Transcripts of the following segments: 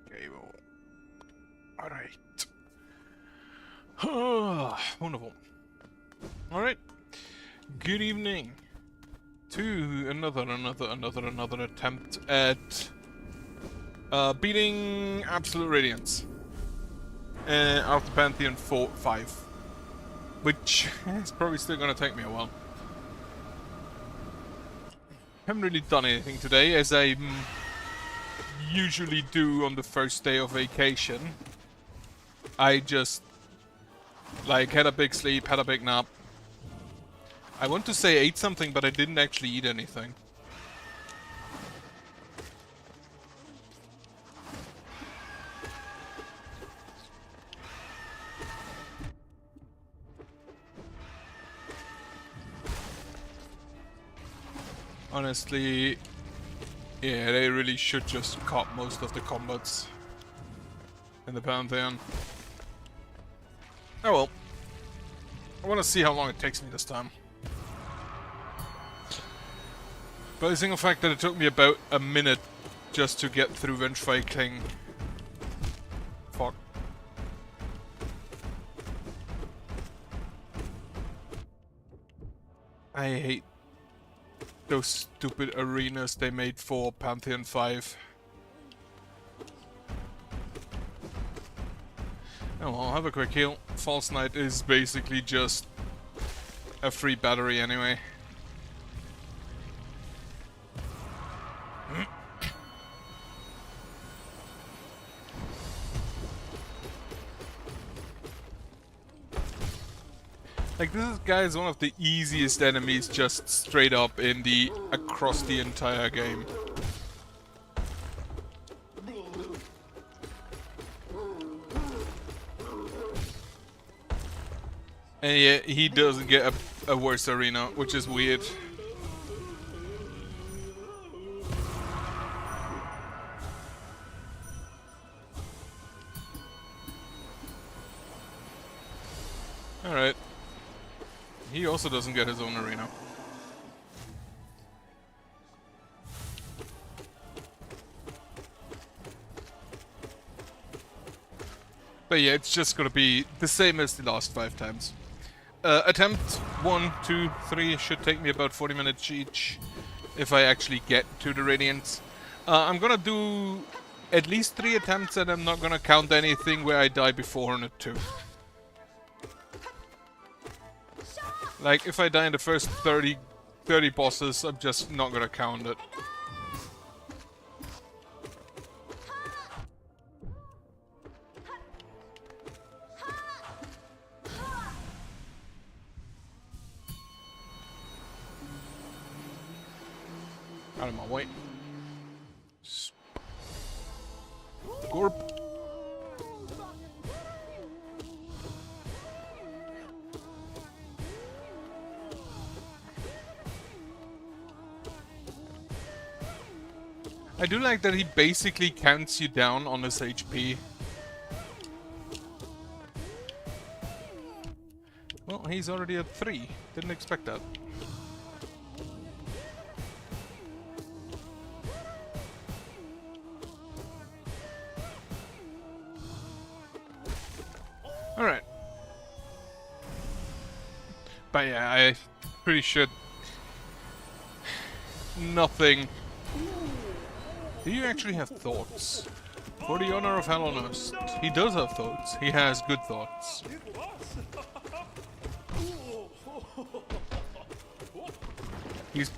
cable. Alright. Wonderful. Alright. Good evening to another attempt at beating Absolute Radiance after Pantheon 5, which is probably still gonna take me a while. Haven't really done anything today, as I usually do on the first day of vacation. I just like had a big sleep, had a big nap. I want to say ate something, but I didn't actually eat anything. Honestly, yeah, they really should just cut most of the combats in the Pantheon. Oh well. I want to see how long it takes me this time. But the single fact that it took me about a minute just to get through Vengefy King. Fuck. I hate those stupid arenas they made for Pantheon 5. Oh well, I'll have a quick heal. False Knight is basically just a free battery anyway. Like, this guy is one of the easiest enemies just straight up in the across the entire game. And yeah, he doesn't get a worse arena, which is weird. Alright. He also doesn't get his own arena. But yeah, it's just gonna be the same as the last 5 times. Attempt 1, 2, 3 should take me about 40 minutes each if I actually get to the Radiance. I'm gonna do at least 3 attempts, and I'm not gonna count anything where I die before on it too. Like, if I die in the first 30 bosses, I'm just not gonna count it. Out of my way. Gorp. I do like that he basically counts you down on his HP. Well, he's already at 3. Didn't expect that. Alright. But yeah, I'm pretty sure nothing. Do you actually have thoughts? For the honor of Hellonist, he does have thoughts. He has good thoughts. He's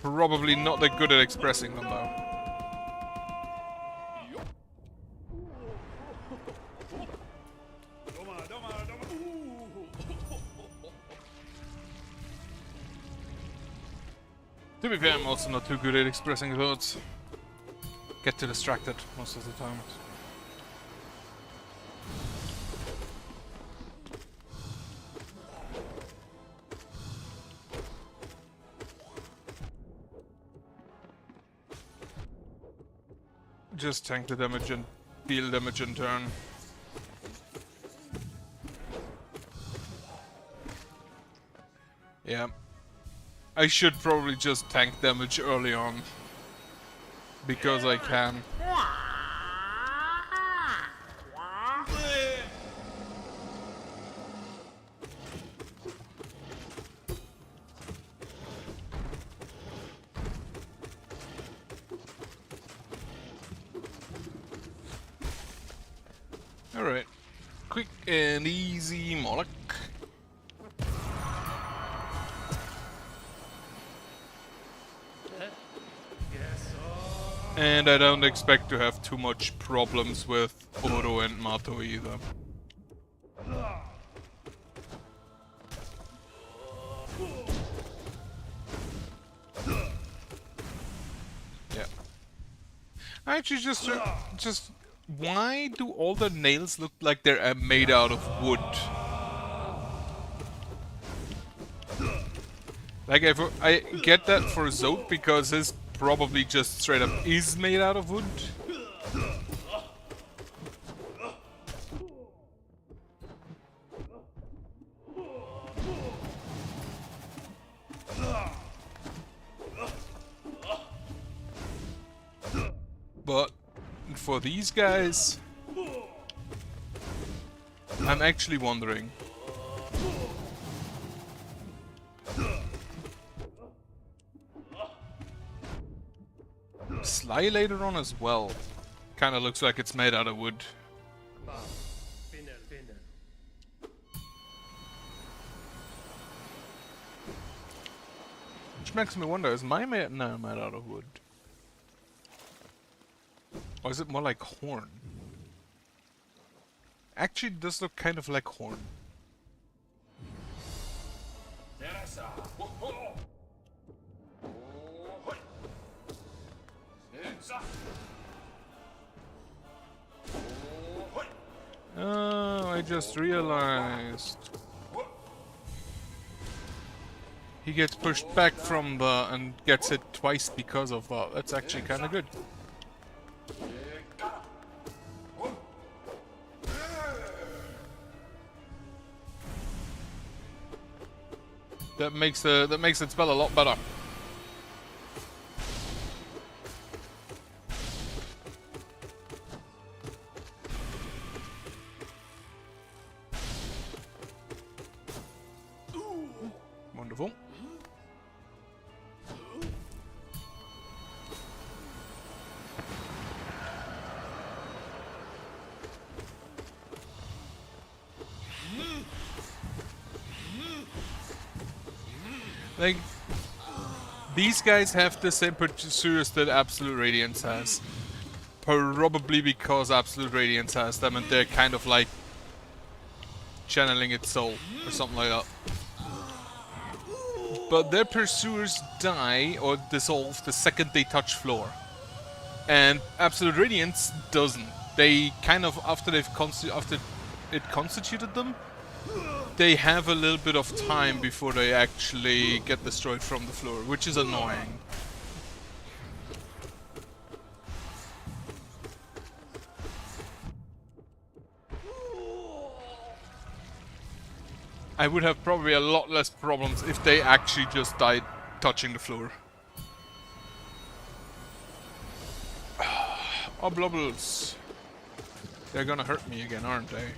probably not that good at expressing them, though. To be fair, I'm also not too good at expressing thoughts. Get too distracted most of the time. Just tank the damage and deal damage in turn. Yeah. I should probably just tank damage early on. Because I can. Alright. Quick and easy Moloch. And I don't expect to have too much problems with Oro and Mato either. Yeah. Actually, just why do all the nails look like they're made out of wood? Like, I get that for Zote because his probably just straight up is made out of wood. But for these guys, I'm actually wondering. Sly later on as well. Kinda looks like it's made out of wood. Which makes me wonder, is my now made out of wood? Or is it more like horn? Actually, it does look kind of like horn. Oh, I just realized. He gets pushed back from the and gets hit twice because of that. That's actually kind of good. That makes it spell a lot better. Wonderful. Like, these guys have the same pursuers that Absolute Radiance has. Probably because Absolute Radiance has them and they're kind of like channeling its soul or something like that. But their pursuers die or dissolve the second they touch floor. And Absolute Radiance doesn't. They kind of, after it constituted them, they have a little bit of time before they actually get destroyed from the floor, which is annoying. I would have probably a lot less problems if they actually just died touching the floor. Oblobbles. They're gonna hurt me again, aren't they?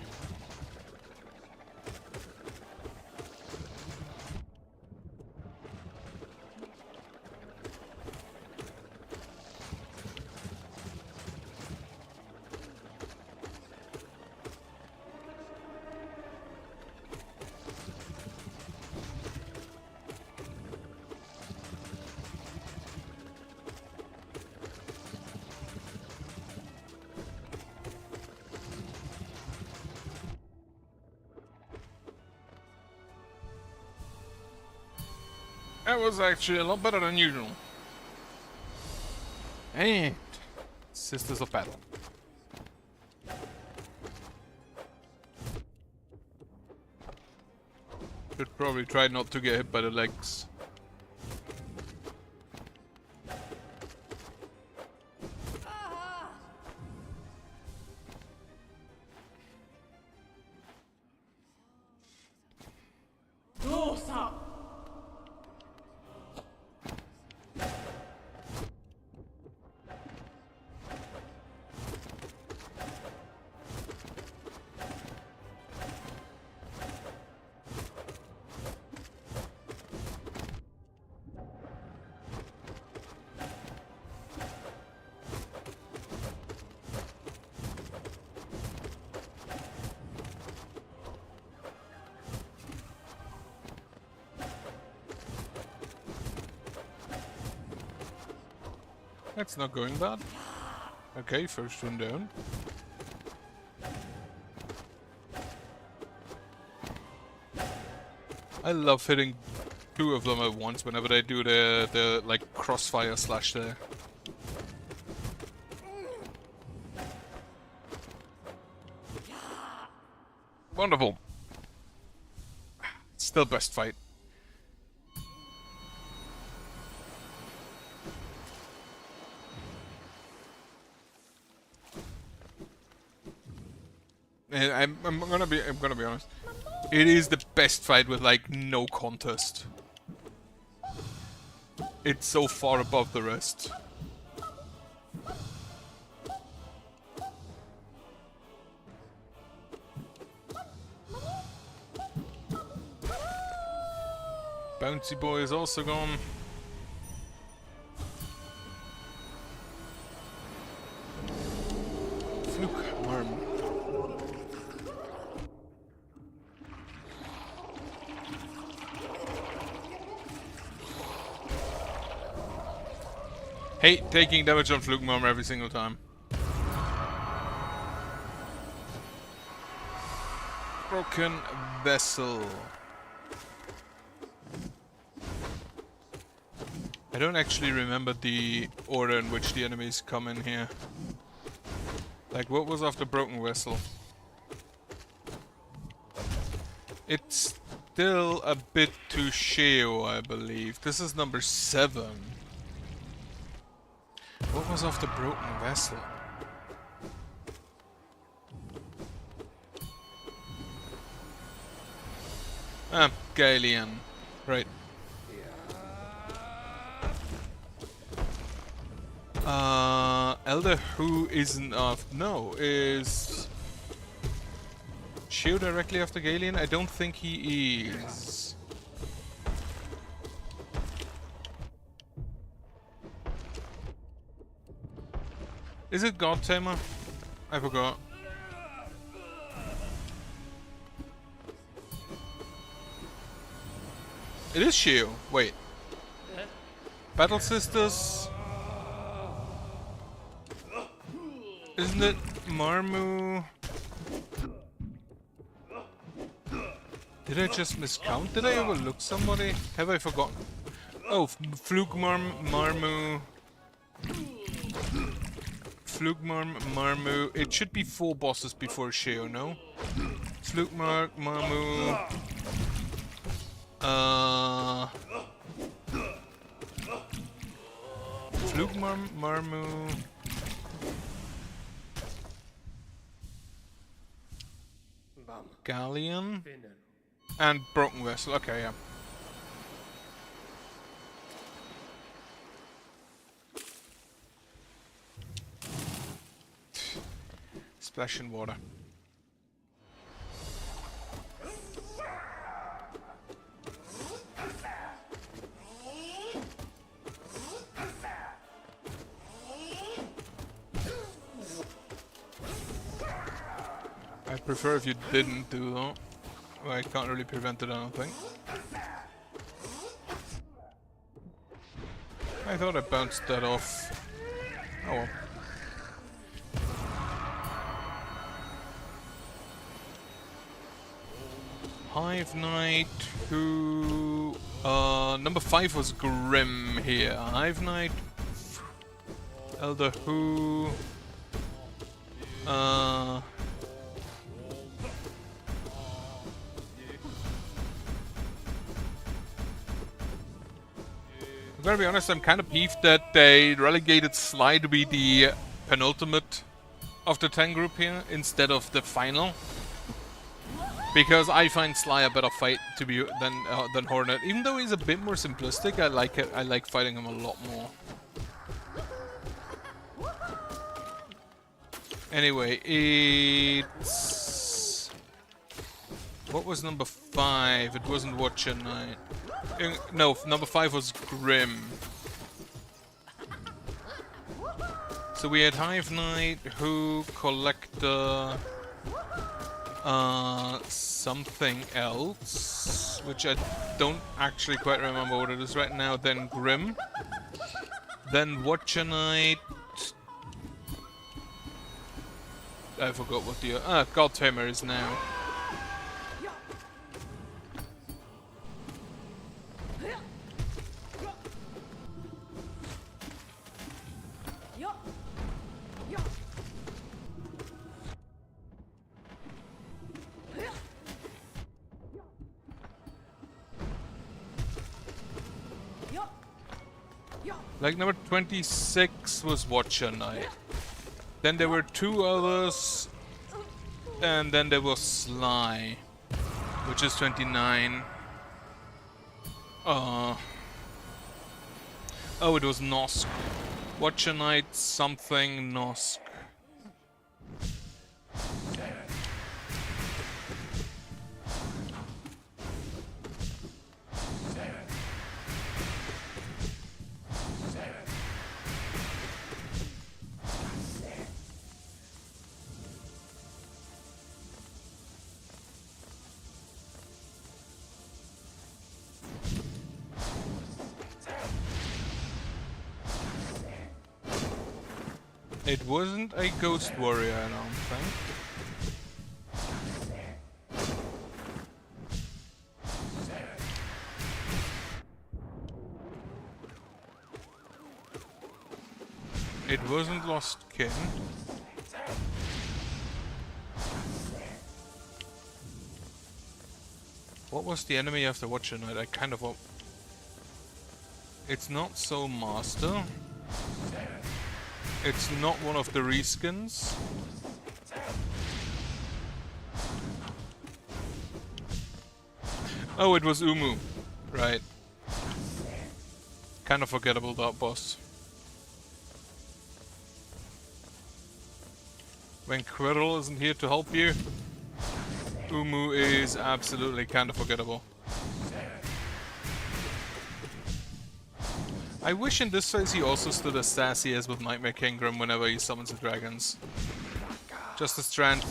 That was actually a lot better than usual. And Sisters of Battle. Should probably try not to get hit by the legs. That's not going bad. Okay, first one down. I love hitting two of them at once whenever they do the like crossfire slash there. Wonderful. Still best fight. And I'm gonna be honest. It is the best fight with like no contest. It's so far above the rest. Bouncy boy is also gone. Fluke arm. Hate taking damage on Fluke Arm every single time. Broken vessel. I don't actually remember the order in which the enemies come in here. Like, what was after Broken Vessel? It's still a bit too Sheo, I believe. This is number 7. What was after Broken Vessel? Ah, Gaelian. Right. Elder who isn't off. No, is Sheo directly after Galen? I don't think he is. Is it God Tamer? I forgot. It is Sheo. Wait. Battle Sisters. Isn't it Marmu? Did I just miscount? Did I overlook somebody? Have I forgotten? Oh, Fluke Marmu. Fluke Marmu. It should be 4 bosses before Sheo, no? Fluke Marmu. Fluke Marmu. Galleon and Broken Vessel. Okay, yeah. Splash in water. I prefer if you didn't do that. Well, I can't really prevent it, I don't think. I thought I bounced that off. Oh well. Hive Knight, who... number 5 was Grim here. Hive Knight... Elder Who... I'm gonna be honest, I'm kind of peeved that they relegated Sly to be the penultimate of the 10 group here instead of the final. Because I find Sly a better fight to be than Hornet. Even though he's a bit more simplistic, I like it. I like fighting him a lot more. Anyway, it's... What was number 5? It wasn't Watcher Knight. No, number 5 was Grim. So we had Hive Knight, Who, Collector, something else, which I don't actually quite remember what it is right now. Then Grim, Then Watcher Knight. I forgot what the God Tamer is now. Like number 26 was Watcher Knight. Then there were two others, and then there was Sly, which is 29. Oh, it was Nosk. Watcher Knight something Nosk. It wasn't a Ghost Warrior, I don't think. It wasn't Lost Kin. What was the enemy after Watcher Knight? I kind of... It's not Soul Master. It's not one of the reskins. Oh, it was Umu. Right. Kind of forgettable, that boss. When Quirrell isn't here to help you, Umu is absolutely kind of forgettable. I wish in this phase he also stood as sassy as with Nightmare Kingdom whenever he summons the dragons. Just the straight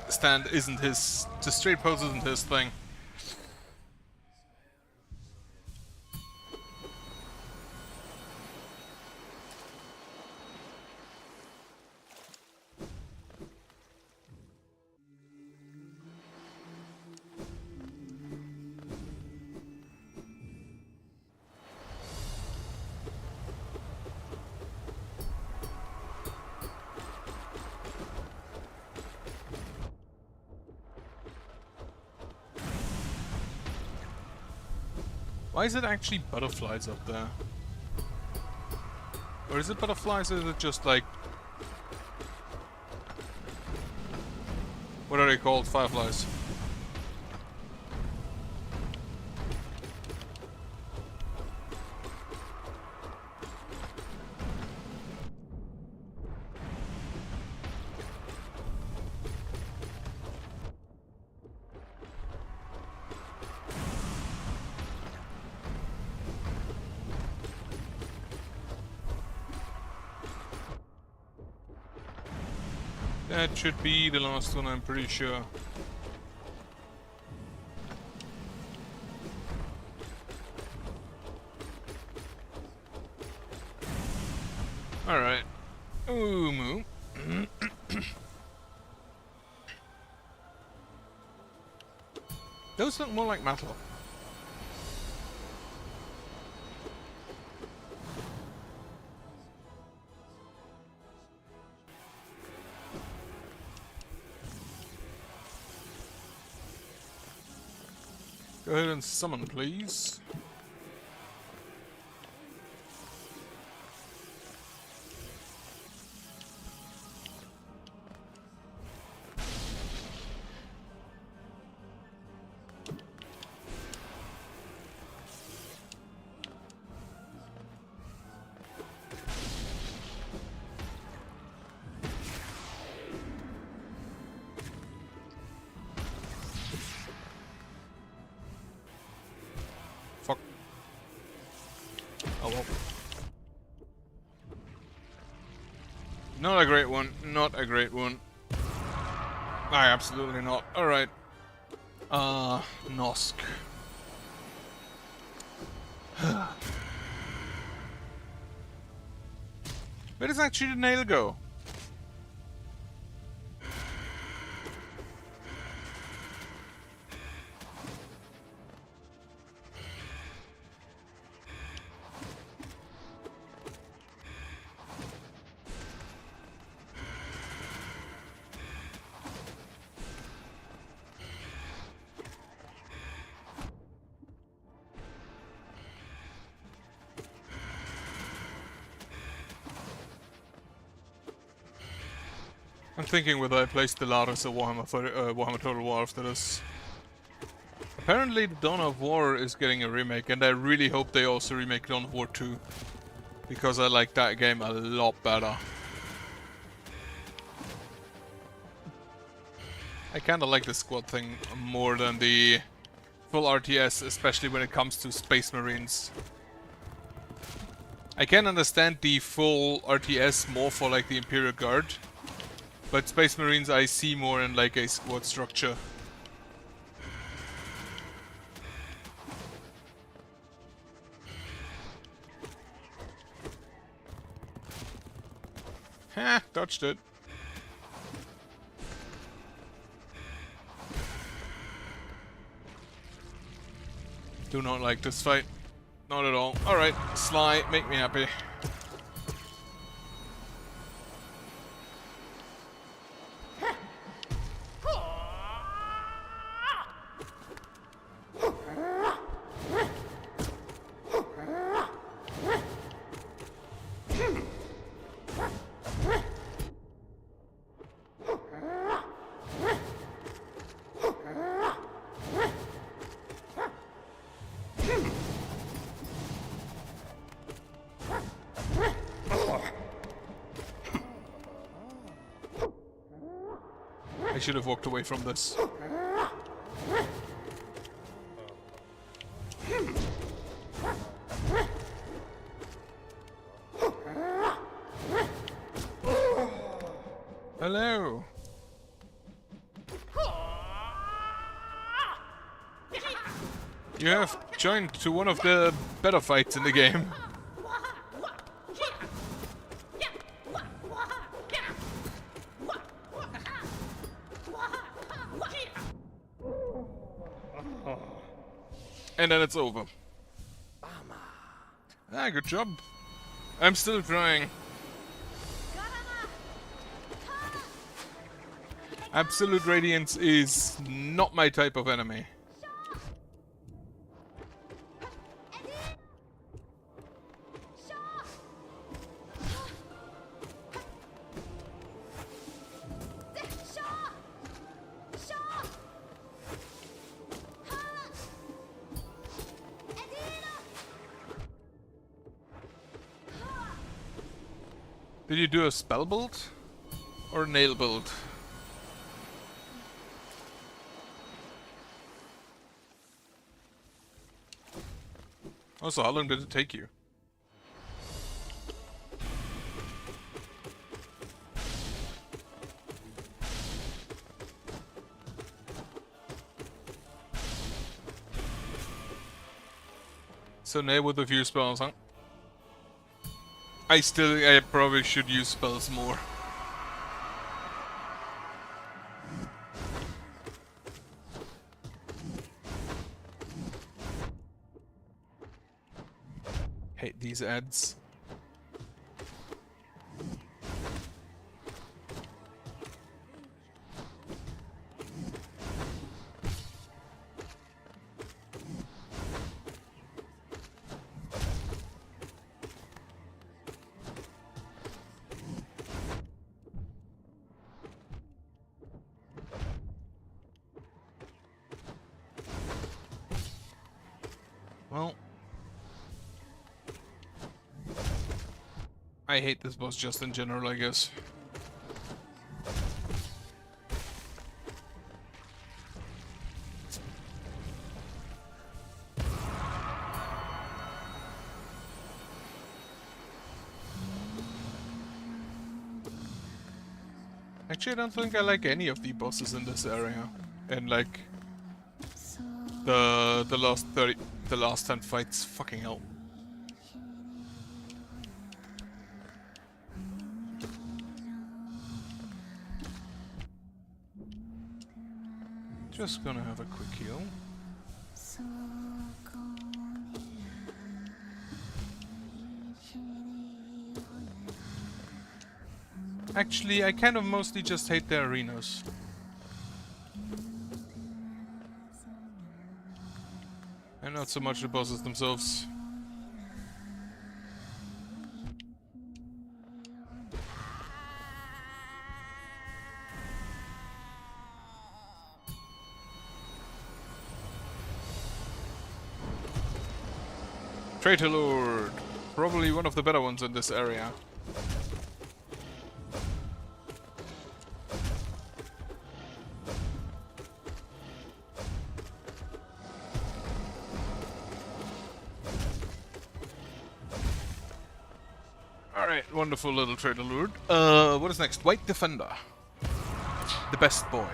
stand isn't his... The straight pose isn't his thing. Why is it actually butterflies up there? Or is it butterflies or is it just like... What are they called? Fireflies. That should be the last one, I'm pretty sure. Alright. Umu. Those look more like metal. Go ahead and summon, please. Fuck. Oh well. Not a great one. Not a great one. Aye, absolutely not. Alright. Nosk. Where does actually the nail go? I'm thinking whether I place the Laris or Warhammer Total War after this. Apparently the Dawn of War is getting a remake, and I really hope they also remake Dawn of War 2. Because I like that game a lot better. I kinda like the squad thing more than the full RTS, especially when it comes to Space Marines. I can understand the full RTS more for like the Imperial Guard. But Space Marines I see more in like a squad structure. Ha! Dodged it. Do not like this fight. Not at all. Alright, Sly, make me happy. I should have walked away from this. Hello. You have joined to one of the better fights in the game. And then it's over. Ah, good job. I'm still trying. Absolute Radiance is not my type of enemy. Did you do a spell build? Or nail build? Also, how long did it take you? So nail with a few spells, huh? I probably should use spells more. Hate these ads. Well, I hate this boss just in general, I guess. Actually, I don't think I like any of the bosses in this area. And like the last 10 fights, fucking hell. Just gonna have a quick heal. Actually, I kind of mostly just hate the arenas. And not so much the bosses themselves. Traitor Lord! Probably one of the better ones in this area. Alright, wonderful little Traitor Lord. What is next? White Defender. The best boy.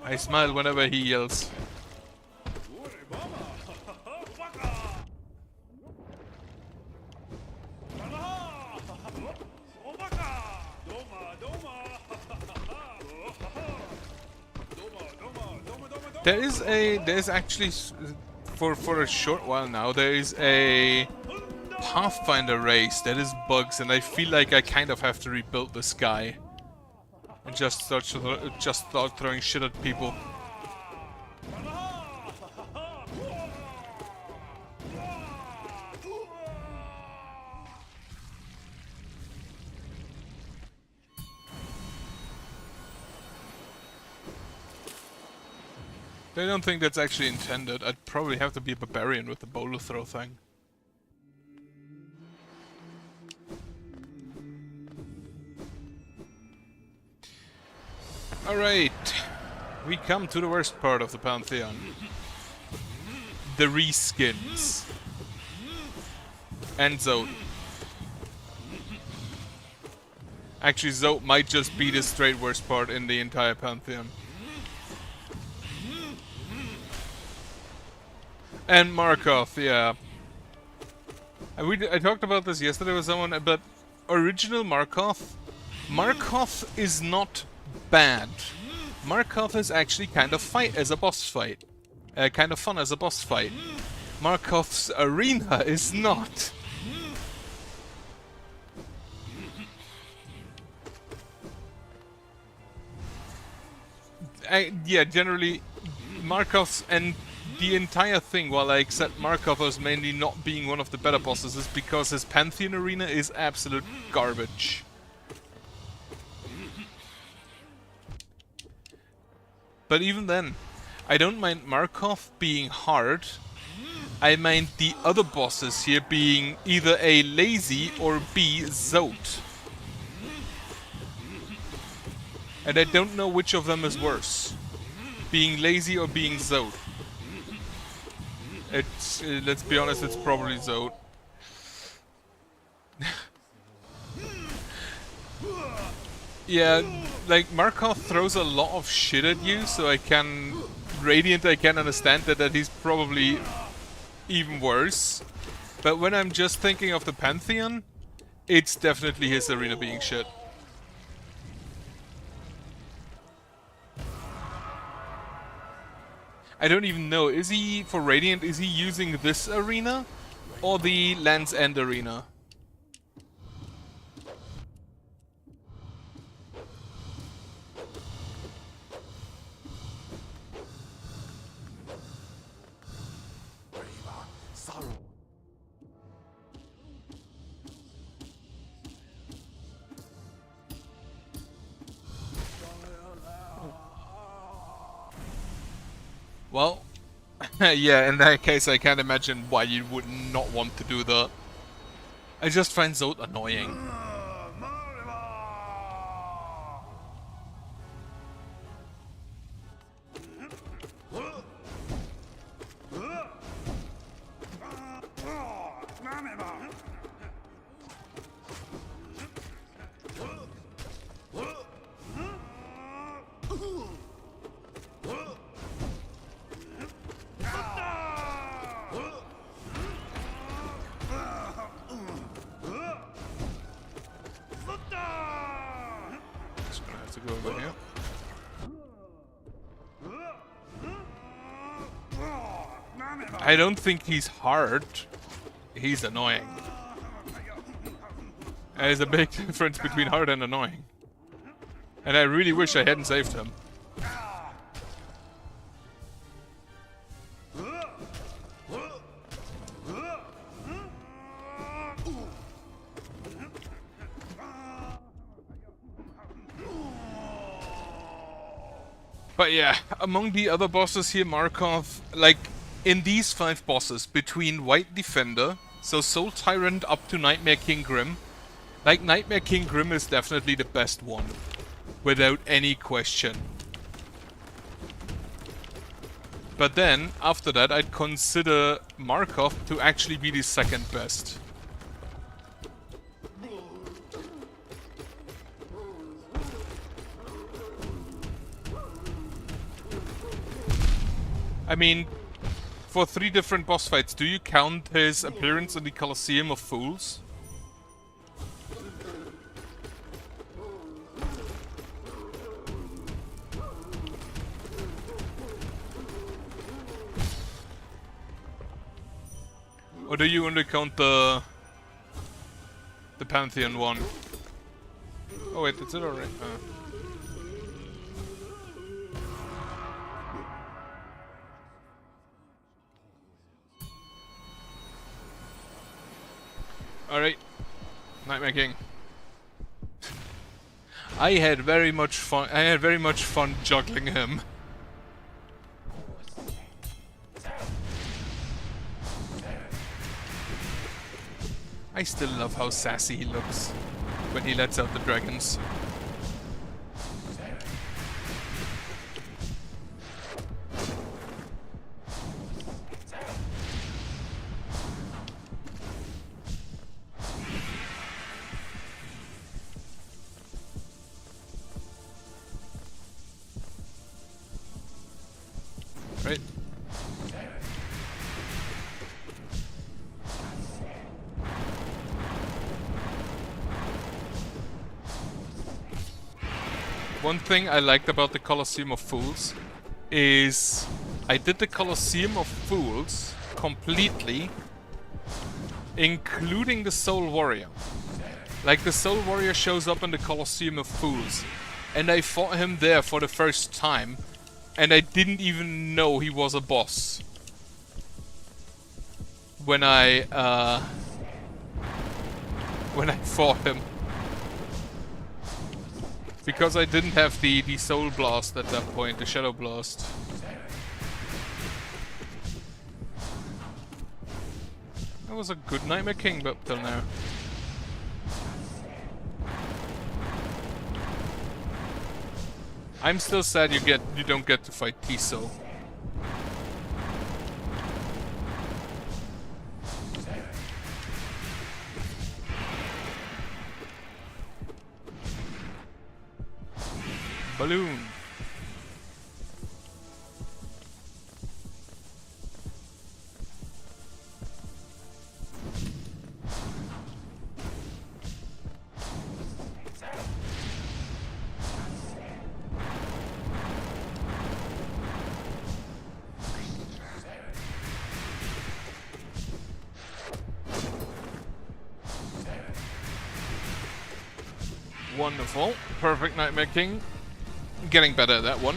I smile whenever he yells. There's actually, for a short while now, there is a Pathfinder race that is bugs, and I feel like I kind of have to rebuild this guy. And just start throwing shit at people. I don't think that's actually intended. I'd probably have to be a barbarian with the boulder throw thing. Alright, we come to the worst part of the Pantheon. The reskins. And Zote. Actually, Zote might just be the straight worst part in the entire Pantheon. And Markov, yeah. I talked about this yesterday with someone, but original Markov is not bad. Markov is actually kind of fun as a boss fight. Markov's arena is not. Yeah, generally, Markov's and the entire thing, while I accept Markov as mainly not being one of the better bosses, is because his Pantheon arena is absolute garbage. But even then, I don't mind Markov being hard. I mind the other bosses here being either A, lazy, or B, Zote. And I don't know which of them is worse. Being lazy or being Zote. It's, let's be honest, it's probably Zote. Yeah, like, Markov throws a lot of shit at you, so I can understand that he's probably even worse. But when I'm just thinking of the Pantheon, it's definitely his arena being shit. I don't even know, is he, for Radiant, is he using this arena? Or the Land's End arena? Well, yeah, in that case I can't imagine why you would not want to do that. I just find Zote annoying. Just gonna have to go over here. I don't think he's hard. He's annoying. There's a big difference between hard and annoying. And I really wish I hadn't saved him. But yeah, among the other bosses here, Markov, like, in these 5 bosses, between White Defender, so Soul Tyrant up to Nightmare King Grim, like, Nightmare King Grim is definitely the best one. Without any question. But then, after that, I'd consider Markov to actually be the second best. I mean, for 3 different boss fights, do you count his appearance in the Colosseum of Fools? Or do you only count the Pantheon one? Oh wait, that's it already? Alright, Nightmare King. I had very much fun juggling him. I still love how sassy he looks when he lets out the dragons. Right. One thing I liked about the Colosseum of Fools is I did the Colosseum of Fools completely, including the Soul Warrior. Like, the Soul Warrior shows up in the Colosseum of Fools, and I fought him there for the first time, and I didn't even know he was a boss when I fought him. Because I didn't have the Soul Blast at that point, the Shadow Blast. That was a good Nightmare King up till now. I'm still sad you don't get to fight Tiso. Balloon. Wonderful. Perfect Nightmare King. Getting better at that one.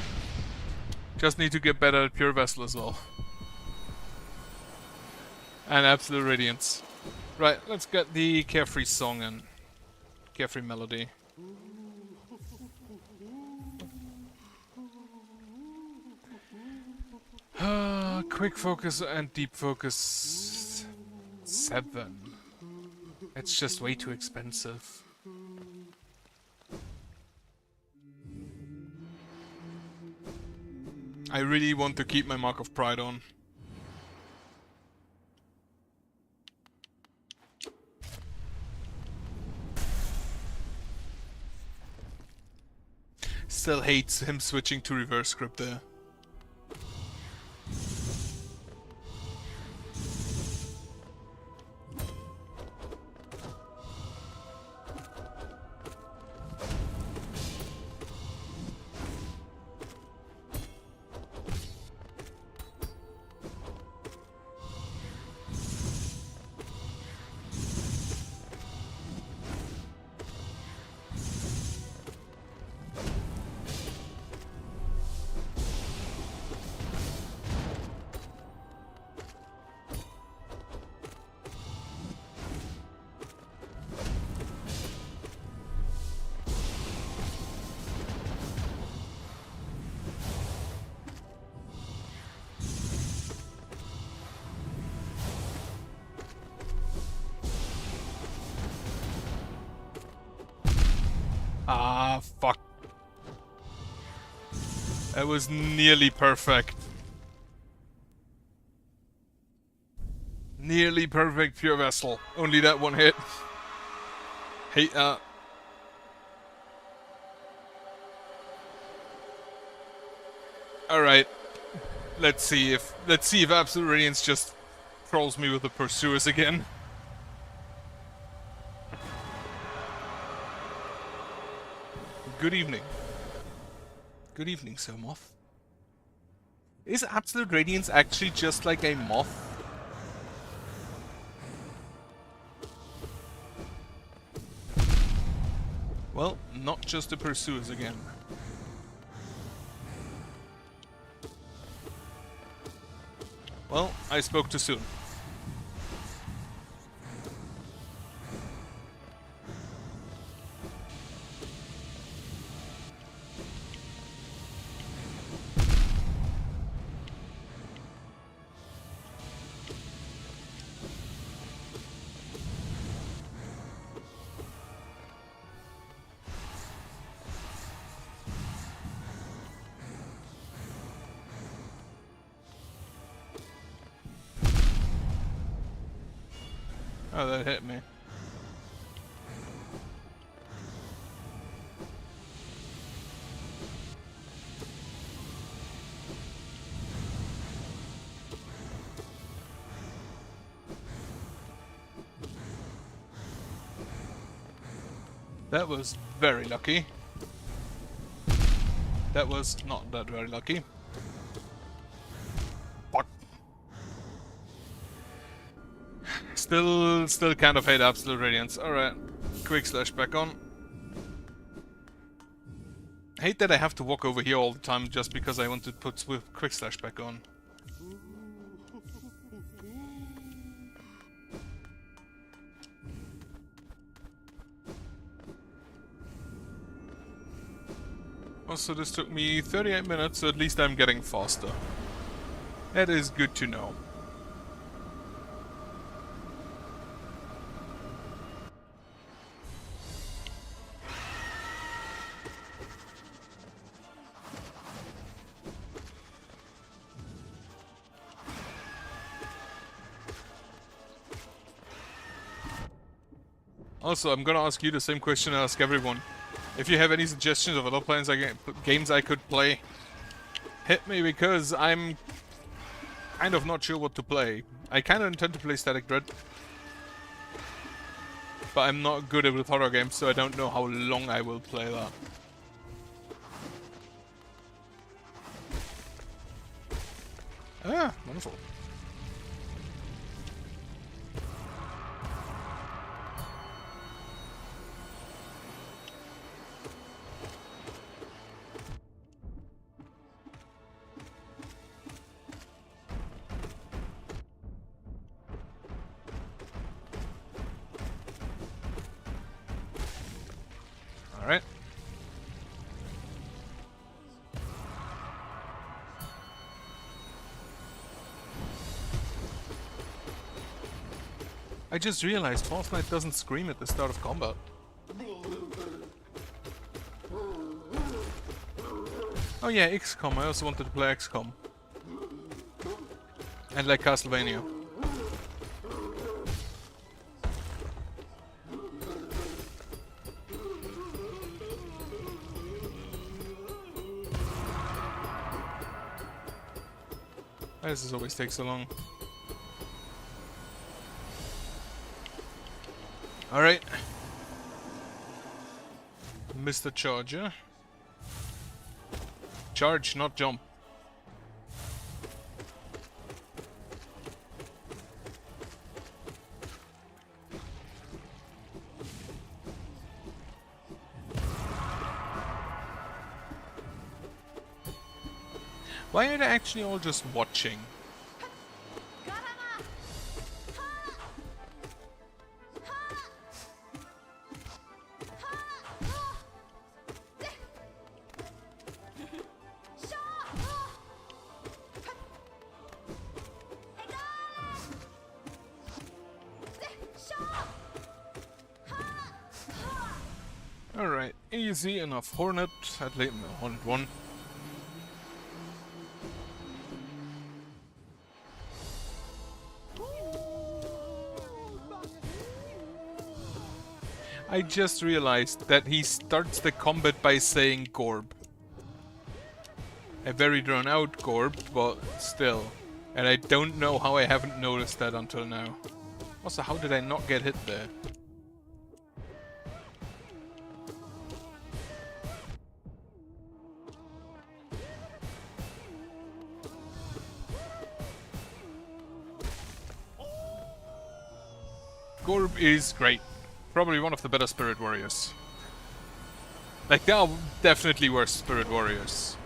Just need to get better at Pure Vessel as well. And Absolute Radiance. Right, let's get the Carefree song in. Carefree melody. Quick focus and deep focus. 7. It's just way too expensive. I really want to keep my Mark of Pride on. Still hates him switching to reverse script there. Ah, fuck. That was nearly perfect. Nearly perfect pure vessel. Only that one hit. Hate that. Alright. Let's see if Absolute Radiance just trolls me with the Pursuers again. Good evening. Good evening, Sir Moth. Is Absolute Radiance actually just like a moth? Well, not just the Pursuers again. Well, I spoke too soon. Oh, that hit me. That was very lucky. That was not that very lucky. Fuck. Still kind of hate Absolute Radiance. Alright. Quick slash back on. Hate that I have to walk over here all the time just because I want to put quick slash back on. Also, this took me 38 minutes, so at least I'm getting faster. That is good to know. Also, I'm gonna ask you the same question I ask everyone. If you have any suggestions of other games I could play, hit me, because I'm kind of not sure what to play. I kind of intend to play Static Dread, but I'm not good with horror games, so I don't know how long I will play that. Ah, wonderful. Alright. I just realized Fortnite doesn't scream at the start of combat. Oh yeah, XCOM. I also wanted to play XCOM. And like Castlevania. Why does this always take so long? Alright. Mr. Charger. Charge, not jump. Why are they actually all just watching? Alright, easy enough. Hornet at late Hornet 1. I just realized that he starts the combat by saying Gorb. A very drawn out Gorb, but still. And I don't know how I haven't noticed that until now. Also, how did I not get hit there? Gorb is great. Probably one of the better Spirit Warriors. Like, there are definitely worse Spirit Warriors.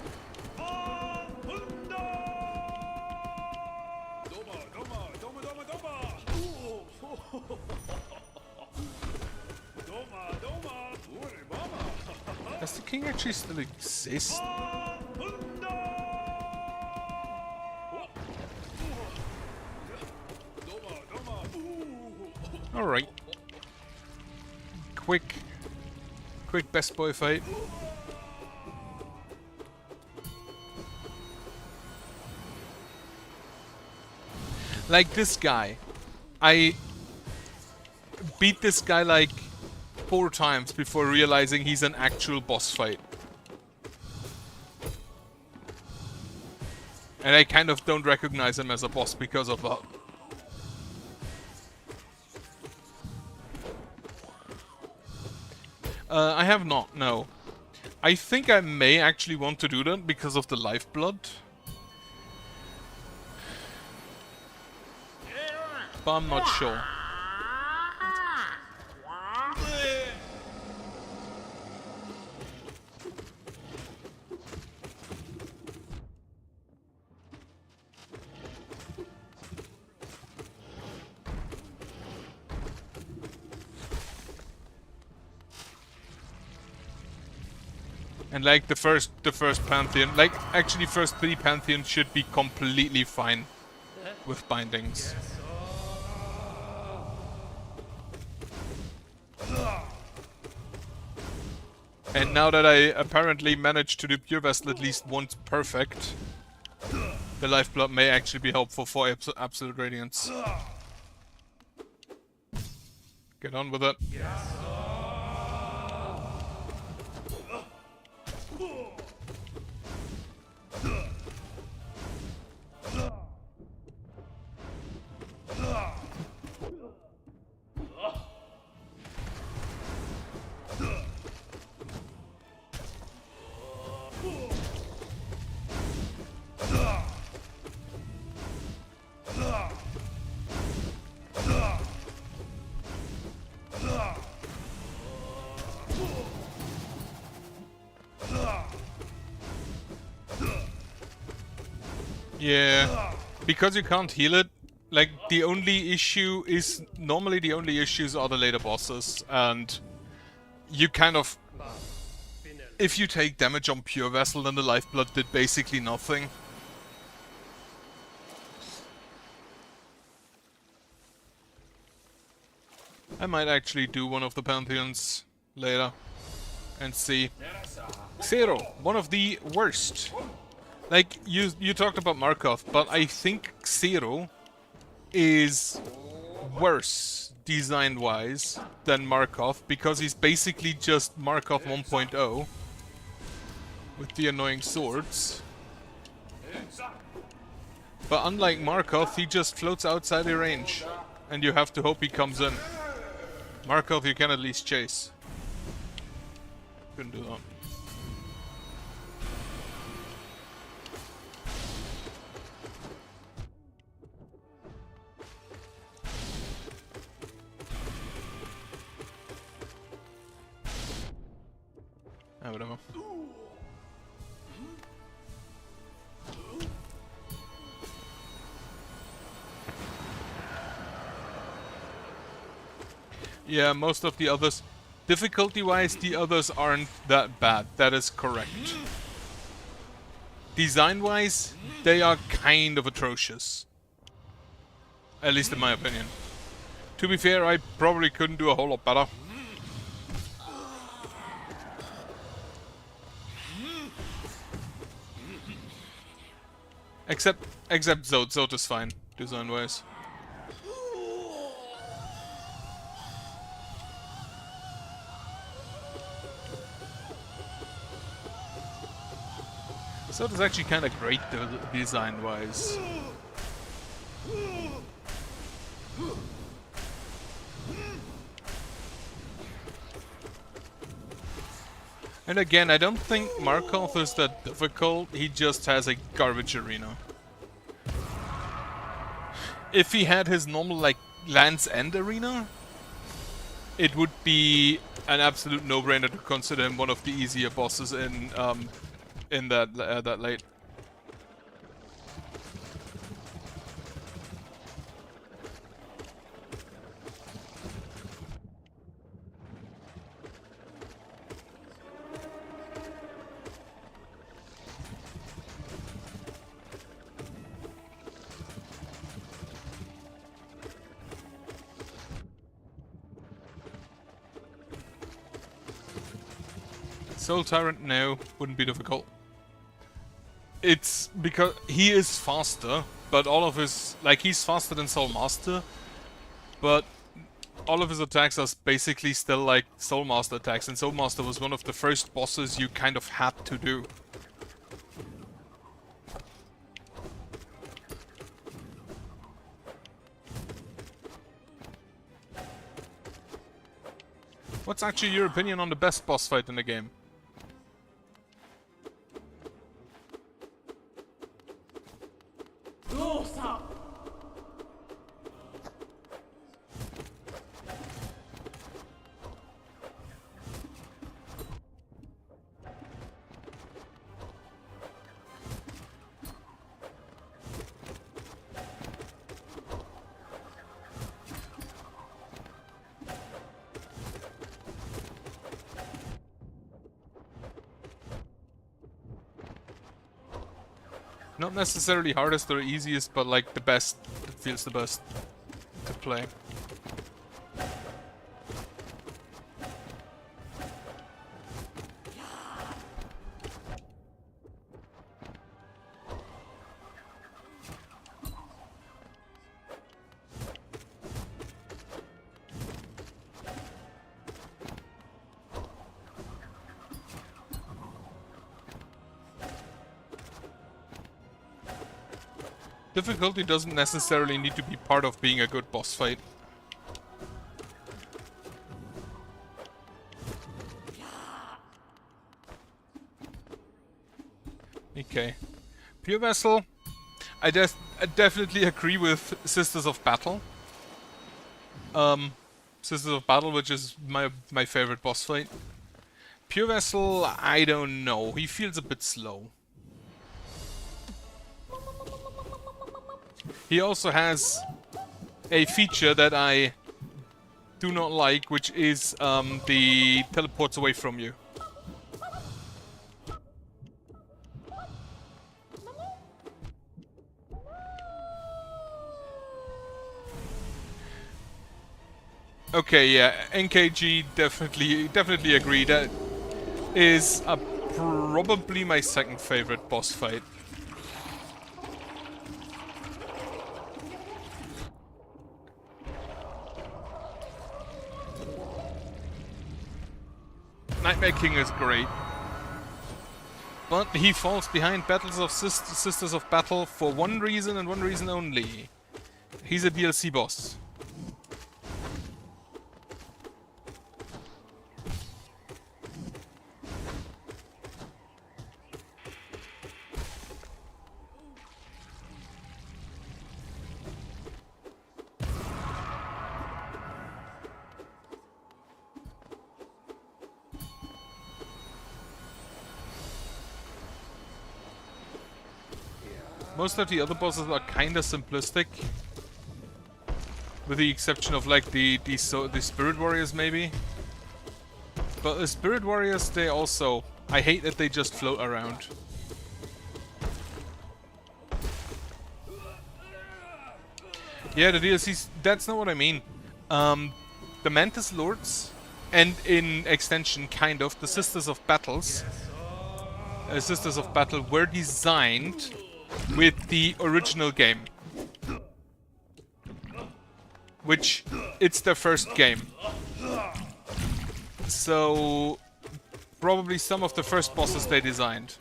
Does the king actually still exist? Alright. Quick best boy fight. Like this guy. I beat this guy like 4 times before realizing he's an actual boss fight. And I kind of don't recognize him as a boss because of that. I have not, no. I think I may actually want to do that because of the lifeblood. But I'm not sure. And like the first Pantheon, like actually first 3 Pantheons should be completely fine with bindings. And now that I apparently managed to do Pure Vessel at least once perfect, the Lifeblood may actually be helpful for Absolute Radiance. Get on with it. Yeah, because you can't heal it, like the only issue is, normally the only issues are the later bosses, and you kind of, if you take damage on Pure Vessel, then the Lifeblood did basically nothing. I might actually do one of the Pantheons later and see. Zero, one of the worst. Like, you talked about Markov, but I think Zero is worse design-wise than Markov, because he's basically just Markov 1.0 with the annoying swords. But unlike Markov, he just floats outside your range, and you have to hope he comes in. Markov you can at least chase. Couldn't do that. Whatever. Yeah, most of the others, difficulty-wise, the others aren't that bad. That is correct. Design-wise, they are kind of atrocious. At least in my opinion. To be fair, I probably couldn't do a whole lot better. Except Zod. Zod is fine, design-wise. Zod is actually kind of great design-wise. And again, I don't think Markov is that difficult, he just has a garbage arena. If he had his normal, like, Land's End arena, it would be an absolute no-brainer to consider him one of the easier bosses in that late. Soul Tyrant now wouldn't be difficult. It's because he is faster, but all of his... like, he's faster than Soul Master, but all of his attacks are basically still like Soul Master attacks, and Soul Master was one of the first bosses you kind of had to do. What's actually your opinion on the best boss fight in the game? Not necessarily hardest or easiest, but like the best. It feels the best to play. Difficulty doesn't necessarily need to be part of being a good boss fight. Okay. Pure Vessel. I definitely agree with Sisters of Battle. Sisters of Battle, which is my favorite boss fight. Pure Vessel, I don't know. He feels a bit slow. He also has a feature that I do not like, which is the teleports away from you. Okay, yeah, NKG definitely agree. That is probably my second favorite boss fight. Nightmare King is great, but he falls behind Battles of Sisters of Battle for one reason and one reason only. He's a DLC boss. Most of the other bosses are kinda simplistic, with the exception of like the Spirit Warriors maybe. But the Spirit Warriors, they also... I hate that they just float around. Yeah, the DLCs, that's not what I mean. The Mantis Lords, and in extension kind of, the Sisters of Battle were designed with the original game. Which, it's their first game. So, probably some of the first bosses they designed.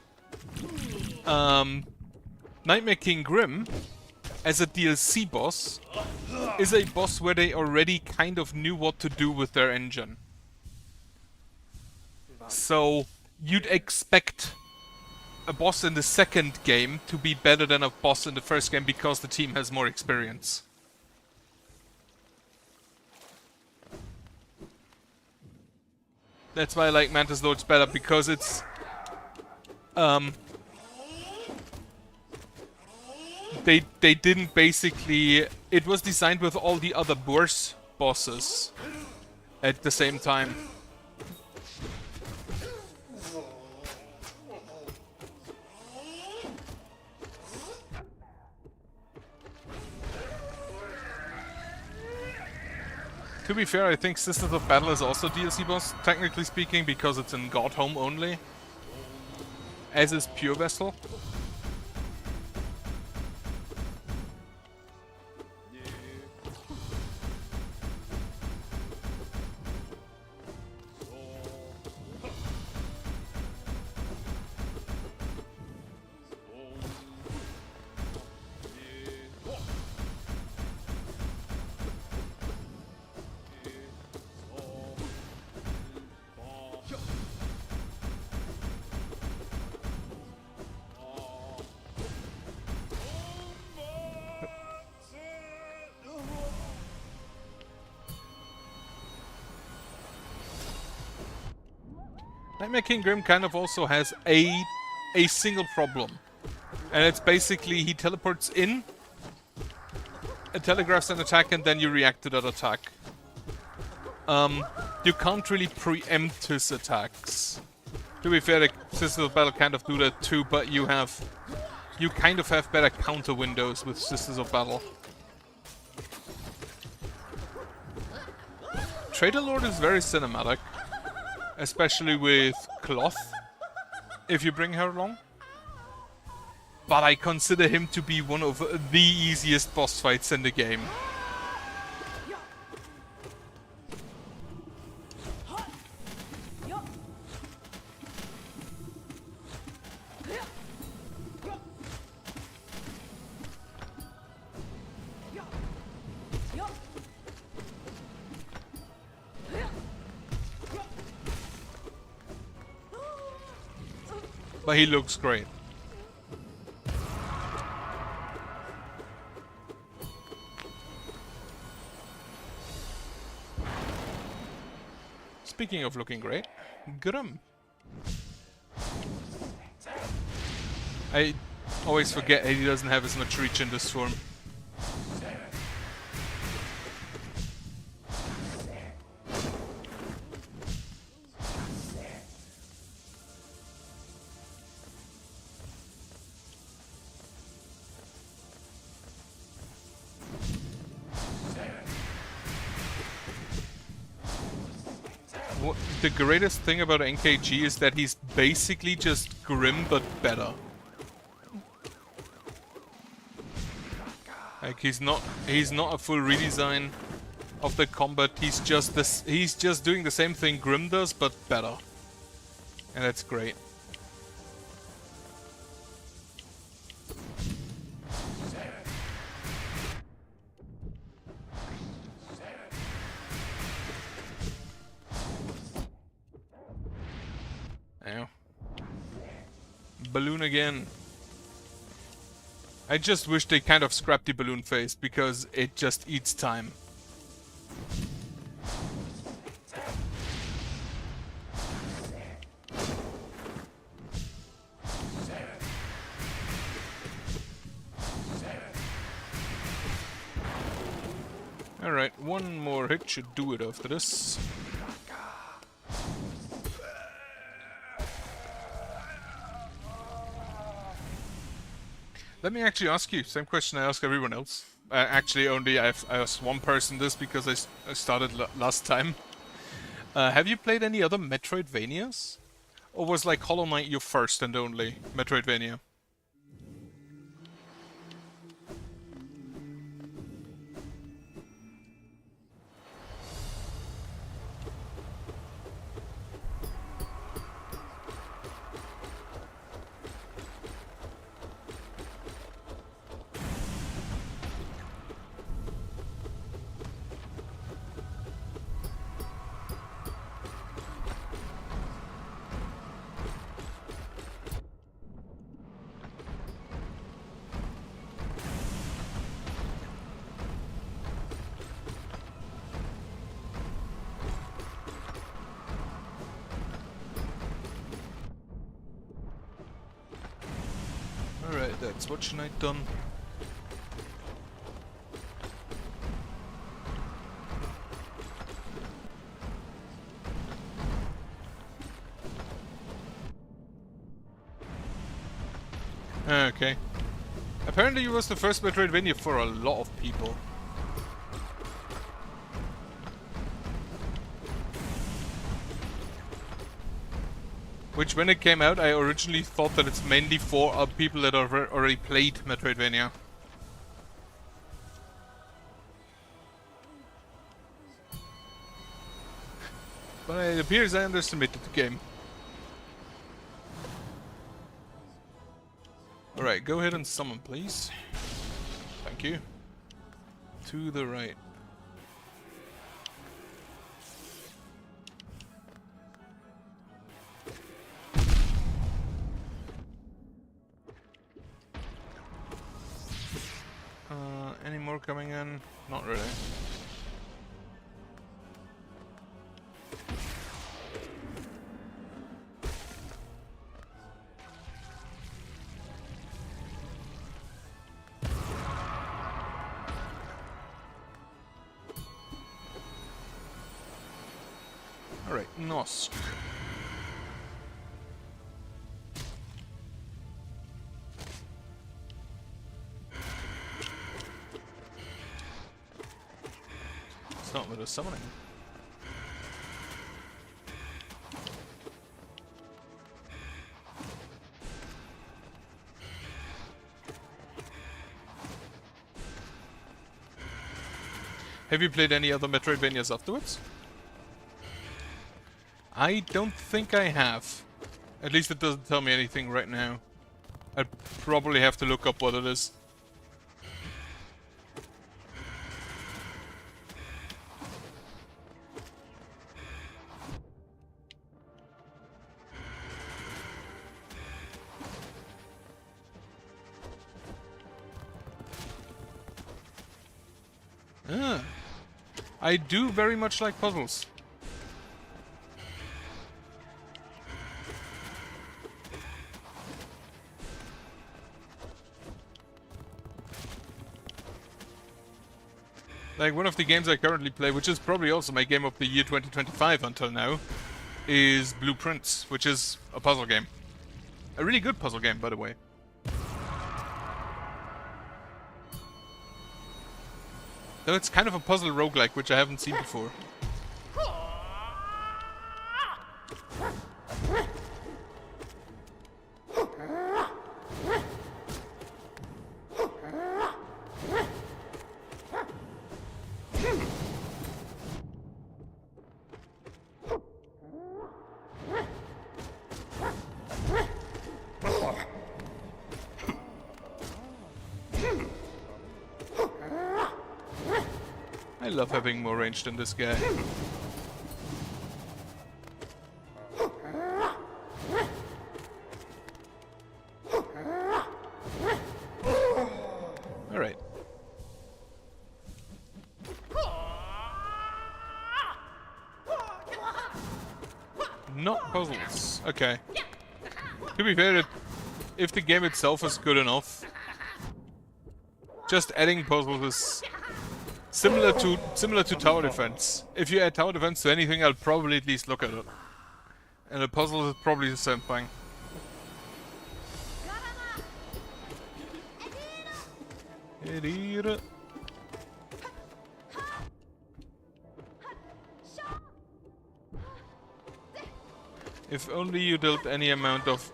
Nightmare King Grim, as a DLC boss, is a boss where they already kind of knew what to do with their engine. So, you'd expect a boss in the second game to be better than a boss in the first game because the team has more experience. That's why I like Mantis Lords better, because it's... They didn't basically... It was designed with all the other worse bosses at the same time. To be fair, I think Sisters of Battle is also DLC boss, technically speaking, because it's in Godhome only. As is Pure Vessel. Nightmare King Grim kind of also has a single problem. And it's basically he teleports in, telegraphs an attack, and then you react to that attack. You can't really preempt his attacks. To be fair, the Sisters of Battle kind of do that too, but you kind of have better counter windows with Sisters of Battle. Traitor Lord is very cinematic. Especially with Cloth, if you bring her along. But I consider him to be one of the easiest boss fights in the game. But he looks great. Speaking of looking great, Grim. I always forget he doesn't have as much reach in this form. The greatest thing about NKG is that he's basically just Grim but better. Like he's not a full redesign of the combat. He's just doing the same thing Grim does but better. And that's great. Balloon again. I just wish they kind of scrapped the balloon phase because it just eats time. Alright, one more hit should do it after this. Let me actually ask you, same question I ask everyone else. Actually, only I asked one person this because I started last time. Have you played any other Metroidvanias? Or was like Hollow Knight your first and only Metroidvania? Alright, that's what I done. Okay. Apparently it was the first Metroidvania for a lot of people. Which, when it came out, I originally thought that it's mainly for people that have already played Metroidvania. But it appears I underestimated the game. Alright, go ahead and summon, please. Thank you. To the right. Any more coming in? Not really. Alright, Nosk. Start with a summoning. Have you played any other Metroidvanias afterwards? I don't think I have. At least it doesn't tell me anything right now. I'd probably have to look up what it is. Ah, I do very much like puzzles. Like, one of the games I currently play, which is probably also my game of the year 2025 until now, is Blueprints, which is a puzzle game. A really good puzzle game, by the way. Though it's kind of a puzzle roguelike, which I haven't seen before. I love having more range than this guy. Alright. Not puzzles. Okay. To be fair, if the game itself is good enough, just adding puzzles is similar to tower defense. If you add tower defense to anything, I'll probably at least look at it. And a puzzle is probably the same thing. If only you dealt any amount of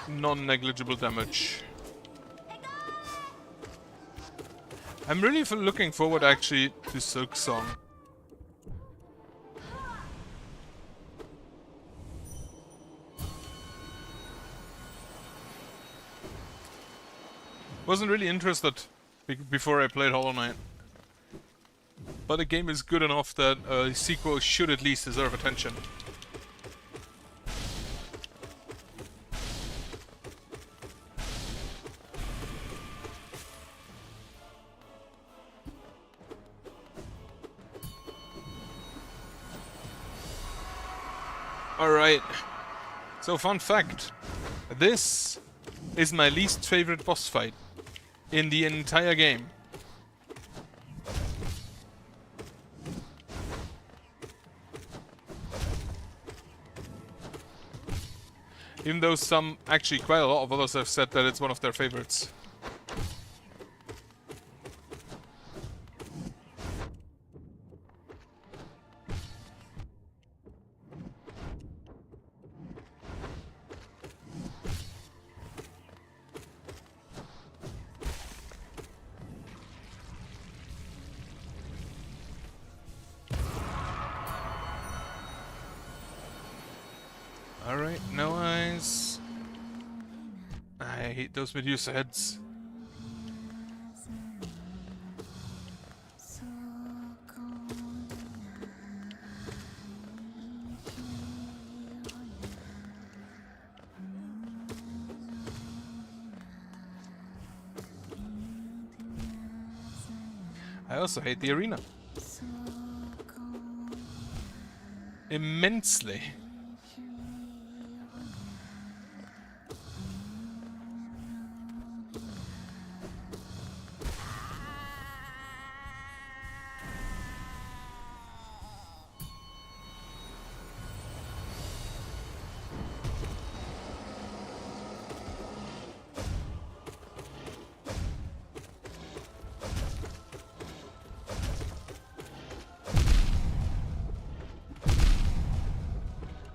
non-negligible damage. I'm really looking forward actually to Silk Song. Wasn't really interested before I played Hollow Knight. But the game is good enough that a sequel should at least deserve attention. Alright, so fun fact, this is my least favorite boss fight in the entire game. Even though some, actually quite a lot of others have said that it's one of their favorites. Alright, no eyes. I hate those Medusa heads. I also hate the arena. Immensely.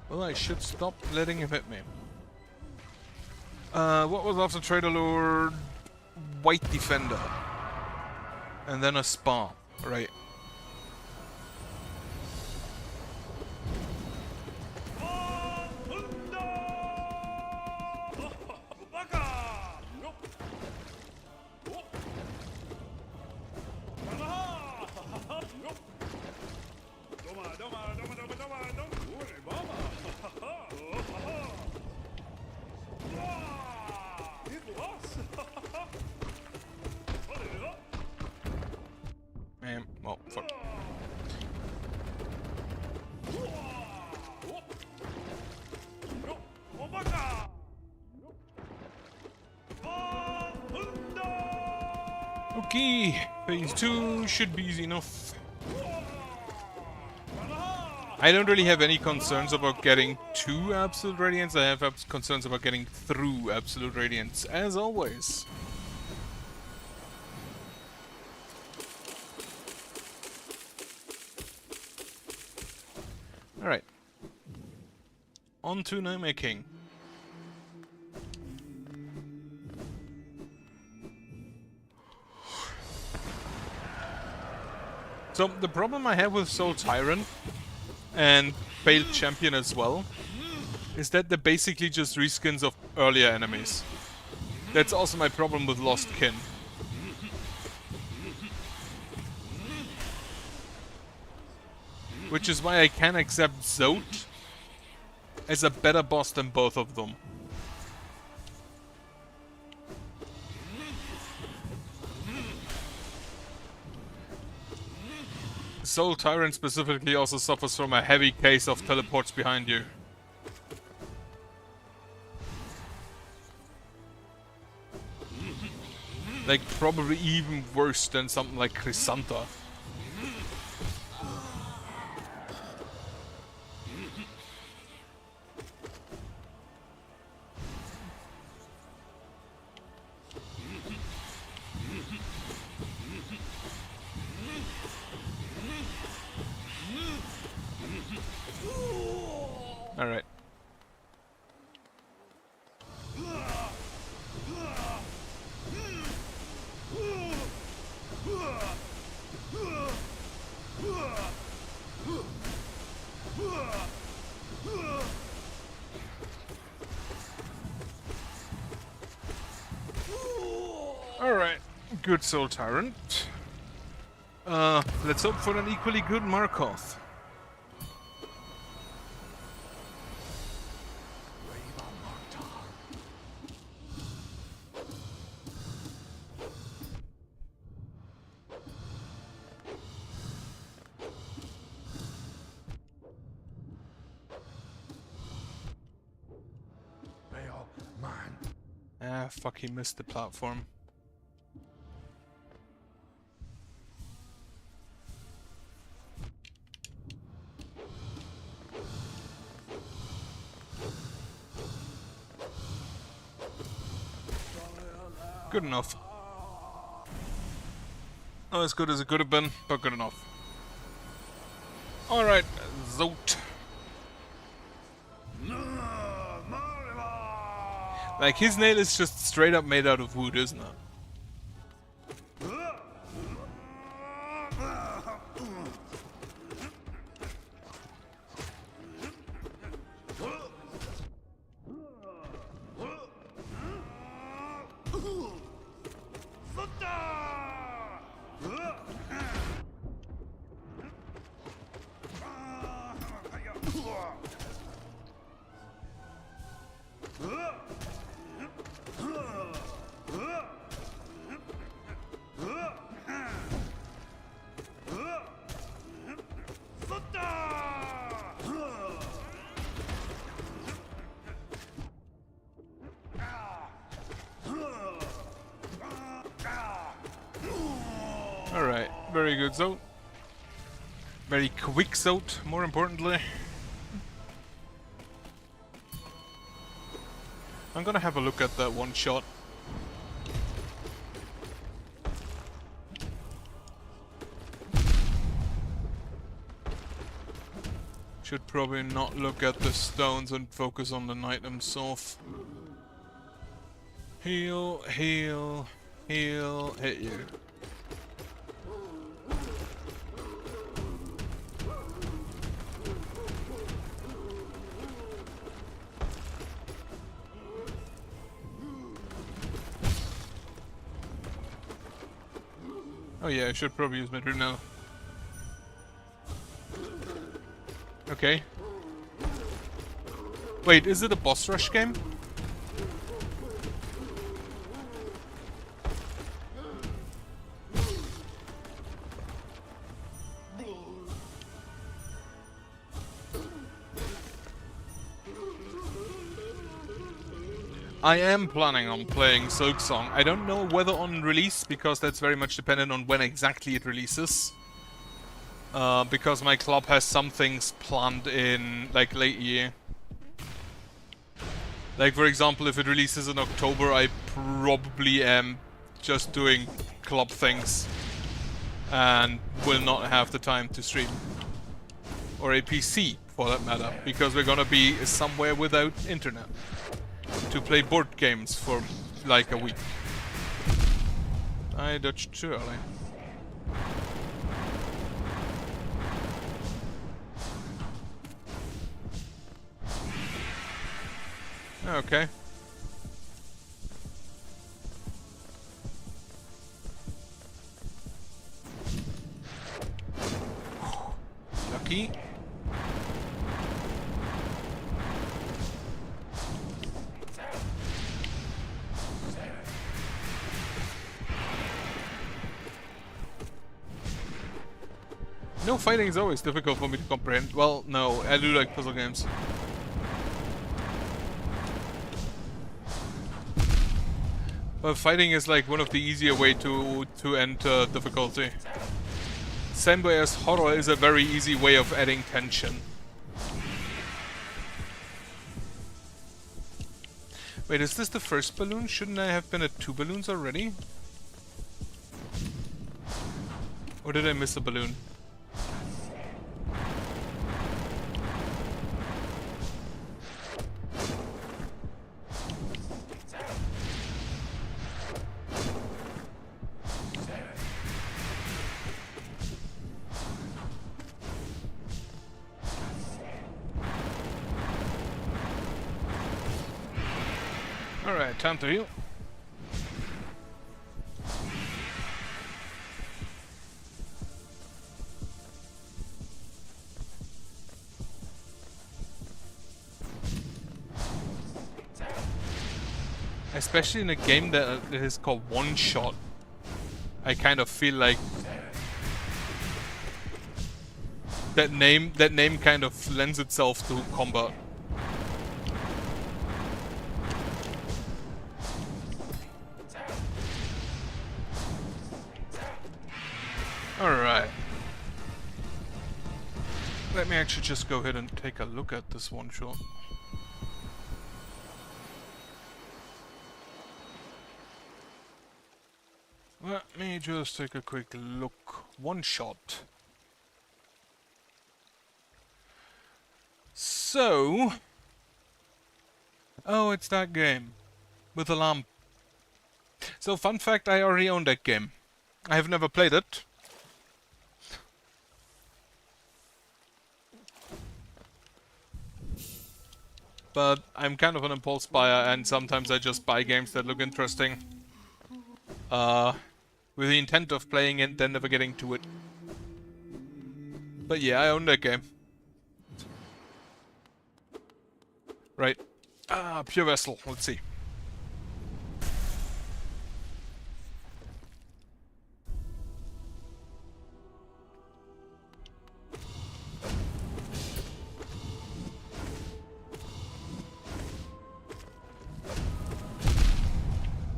Well, I should stop letting him hit me. What was after Trader Lord? White Defender. And then a Spa. Right. Oh, fuck. Okay, phase 2 should be easy enough. I don't really have any concerns about getting to Absolute Radiance. I have concerns about getting through Absolute Radiance, as always. Alright. On to Nightmare King. So, the problem I have with Soul Tyrant, and Failed Champion as well, is that they're basically just reskins of earlier enemies. That's also my problem with Lost Kin. Which is why I can accept Zod as a better boss than both of them. Soul Tyrant specifically also suffers from a heavy case of teleports behind you. Like, probably even worse than something like Chrysanta. Alright. Alright, good Soul Tyrant. Let's hope for an equally good Markoth. Ah, fuck, he missed the platform. Good enough. Not as good as it could have been, but good enough. Alright, Zote. Like, his nail is just straight up made out of wood, isn't it? Alright, very good Zote. Very quick Zote, more importantly. I'm gonna have a look at that one shot. Should probably not look at the stones and focus on the knight himself. Heal, heal, heal, hit you. Oh yeah, I should probably use my druid now. Okay. Wait, is it a boss rush game? I am planning on playing Silksong. I don't know whether on release, because that's very much dependent on when exactly it releases. Because my club has some things planned in, like, late year. Like, for example, if it releases in October, I probably am just doing club things. And will not have the time to stream. Or a PC, for that matter. Because we're gonna be somewhere without internet. To play board games for, like, a week. I dodged too early. Okay. Lucky. No, fighting is always difficult for me to comprehend. Well, no, I do like puzzle games. But fighting is like one of the easier way to end difficulty. Same way as horror is a very easy way of adding tension. Wait, is this the first balloon? Shouldn't I have been at 2 balloons already? Or did I miss a balloon? Alright, time to heal. Especially in a game that is called One Shot. I kind of feel like that name kind of lends itself to combat. Alright. Let me actually just go ahead and take a look at this one shot. Let me just take a quick look. One shot. So... Oh, it's that game. With a lamp. So, fun fact, I already own that game. I have never played it. But I'm kind of an impulse buyer, and sometimes I just buy games that look interesting. With the intent of playing it, then never getting to it. But yeah, I own that game. Right. Pure Vessel, let's see.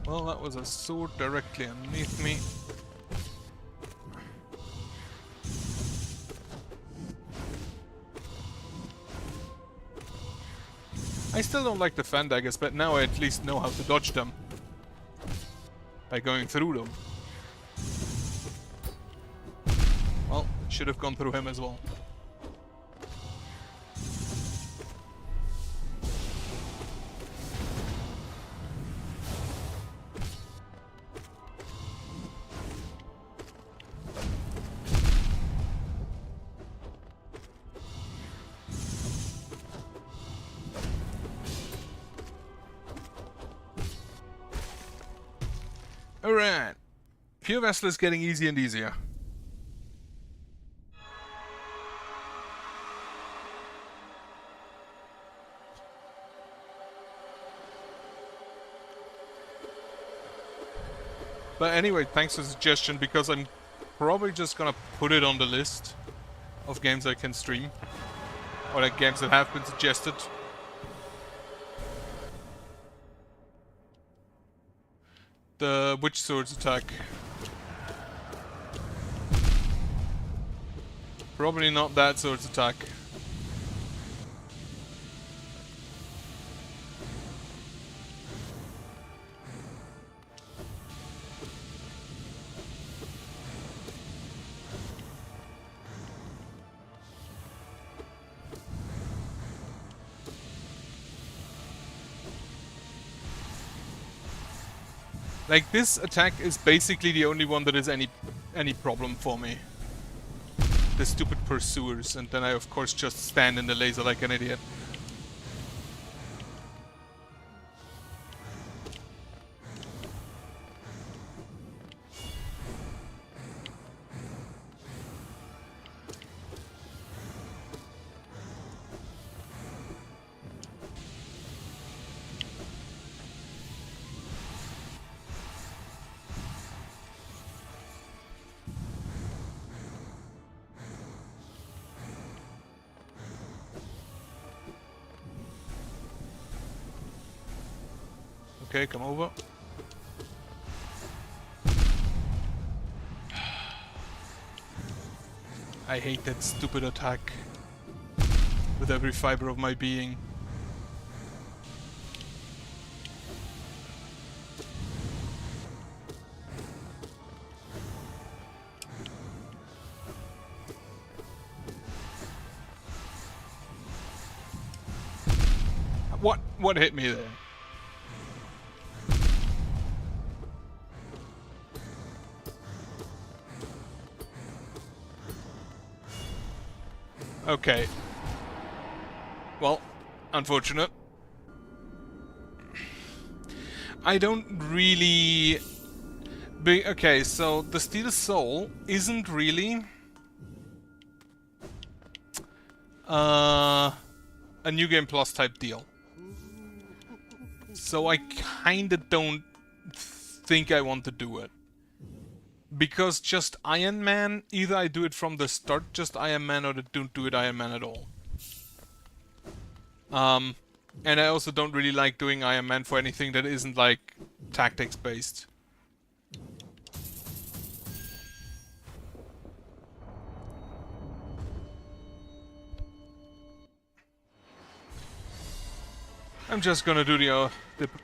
Well, that was a sword directly underneath me. I still don't like the fan daggers, but now I at least know how to dodge them. By going through them. Well, should have gone through him as well. Alright. Pure Vessel is getting easier and easier. But anyway, thanks for the suggestion, because I'm probably just gonna put it on the list of games I can stream. Or like games that have been suggested. The Witch Swords attack. Probably not that sword's attack. Like, this attack is basically the only one that is any problem for me. The stupid pursuers, and then I of course just stand in the laser like an idiot. Okay, come over. I hate that stupid attack with every fiber of my being. What hit me there? Okay. Well, unfortunate. I don't really... Okay, so the Steel Soul isn't really... a New Game Plus type deal. So I kinda don't think I want to do it. Because just Iron Man, either I do it from the start, just Iron Man, or I don't do it Iron Man at all. And I also don't really like doing Iron Man for anything that isn't like tactics based. I'm just gonna do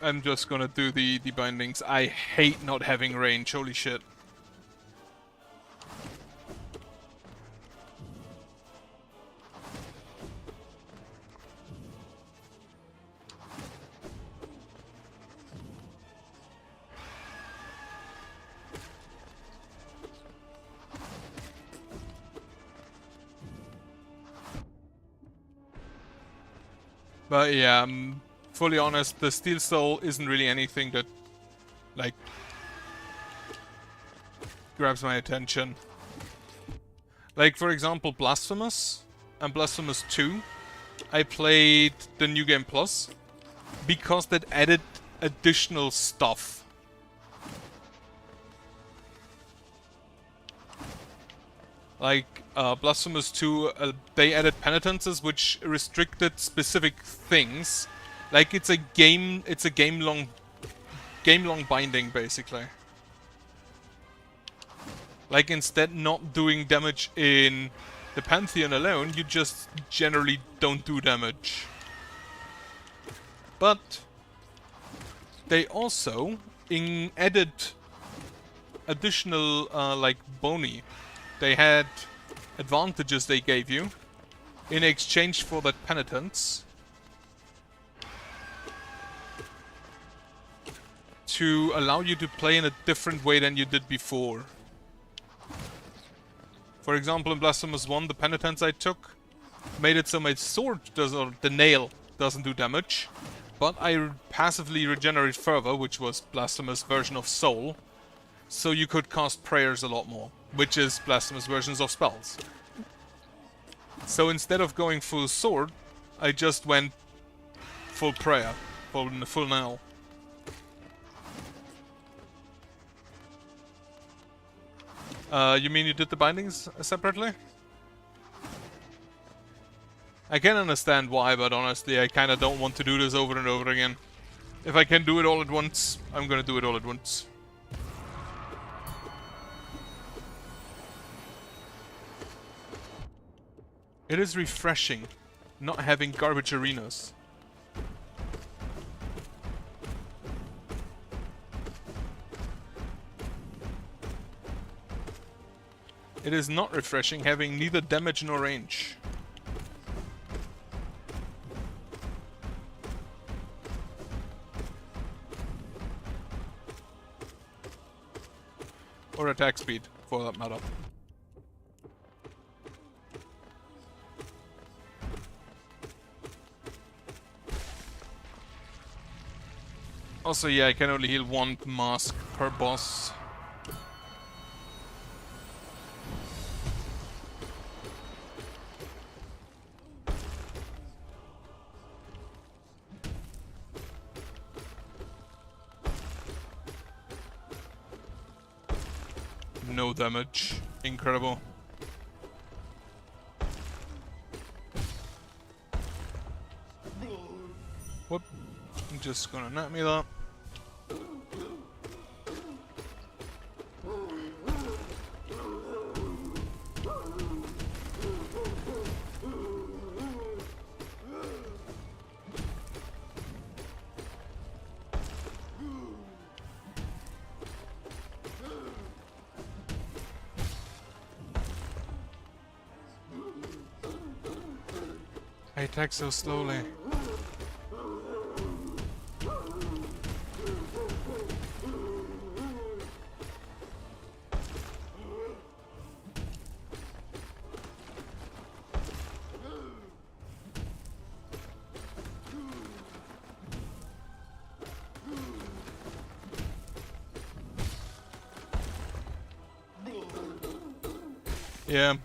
I'm just gonna do the bindings. I hate not having range. Holy shit. But yeah, I'm fully honest, the Steel Soul isn't really anything that, like, grabs my attention. Like, for example, Blasphemous and Blasphemous 2, I played the New Game Plus because that added additional stuff. Like, Blasphemous 2, they added penitences which restricted specific things. Like, it's a game-long binding, basically. Like, instead not doing damage in the Pantheon alone, you just generally don't do damage. But they also added additional, like, boni. They had advantages they gave you in exchange for that penitence to allow you to play in a different way than you did before. For example, in Blasphemous 1, the penitence I took made it so my sword or the nail doesn't do damage, but I passively regenerate fervor, which was Blasphemous version of soul, so you could cast prayers a lot more, which is Blasphemous versions of spells. So instead of going full sword, I just went full prayer, full nail. You mean you did the bindings separately? I can understand why, but honestly, I kinda don't want to do this over and over again. If I can do it all at once, I'm gonna do it all at once. It is refreshing not having garbage arenas. It is not refreshing having neither damage nor range. Or attack speed, for that matter. Also, yeah, I can only heal one mask per boss. No damage. Incredible. Whoop. I'm just gonna nap me that. I attack so slowly. Yeah.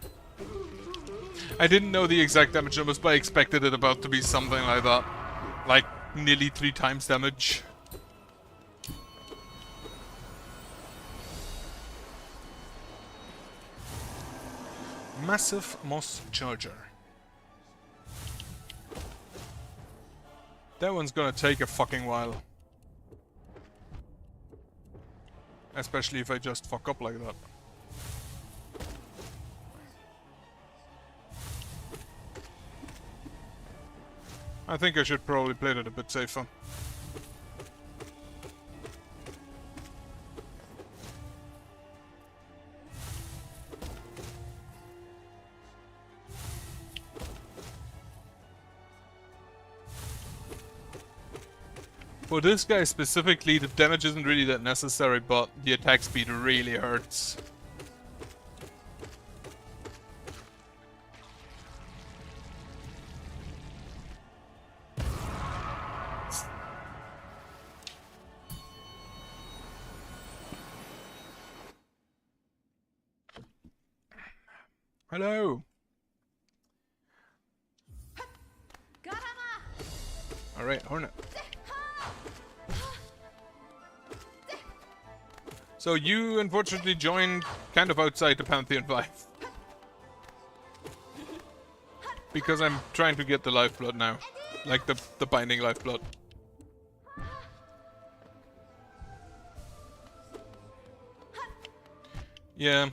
I didn't know the exact damage numbers, but I expected it about to be something like that. Like, nearly 3 times damage. Massive Moss Charger. That one's gonna take a fucking while. Especially if I just fuck up like that. I think I should probably play that a bit safer. For this guy specifically, the damage isn't really that necessary, but the attack speed really hurts. Hello. Alright, Hornet. So you unfortunately joined kind of outside the Pantheon 5. Because I'm trying to get the lifeblood now. Like the binding lifeblood. Yeah.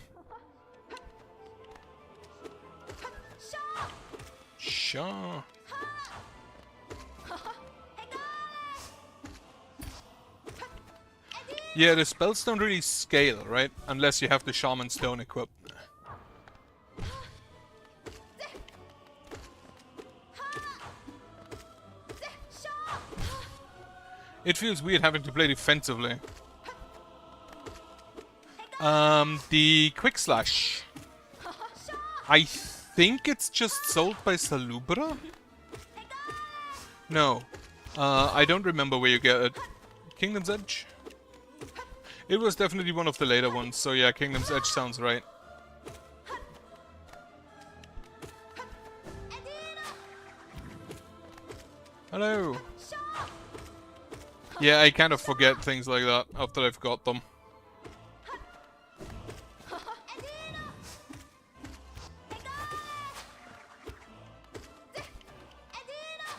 Sure. Yeah, the spells don't really scale, right? Unless you have the Shaman Stone equipped. It feels weird having to play defensively. The Quick Slash. I think it's just sold by Salubra? No. I don't remember where you get it. Kingdom's Edge? It was definitely one of the later ones, so yeah, Kingdom's Edge sounds right. Hello! Yeah, I kind of forget things like that after I've got them.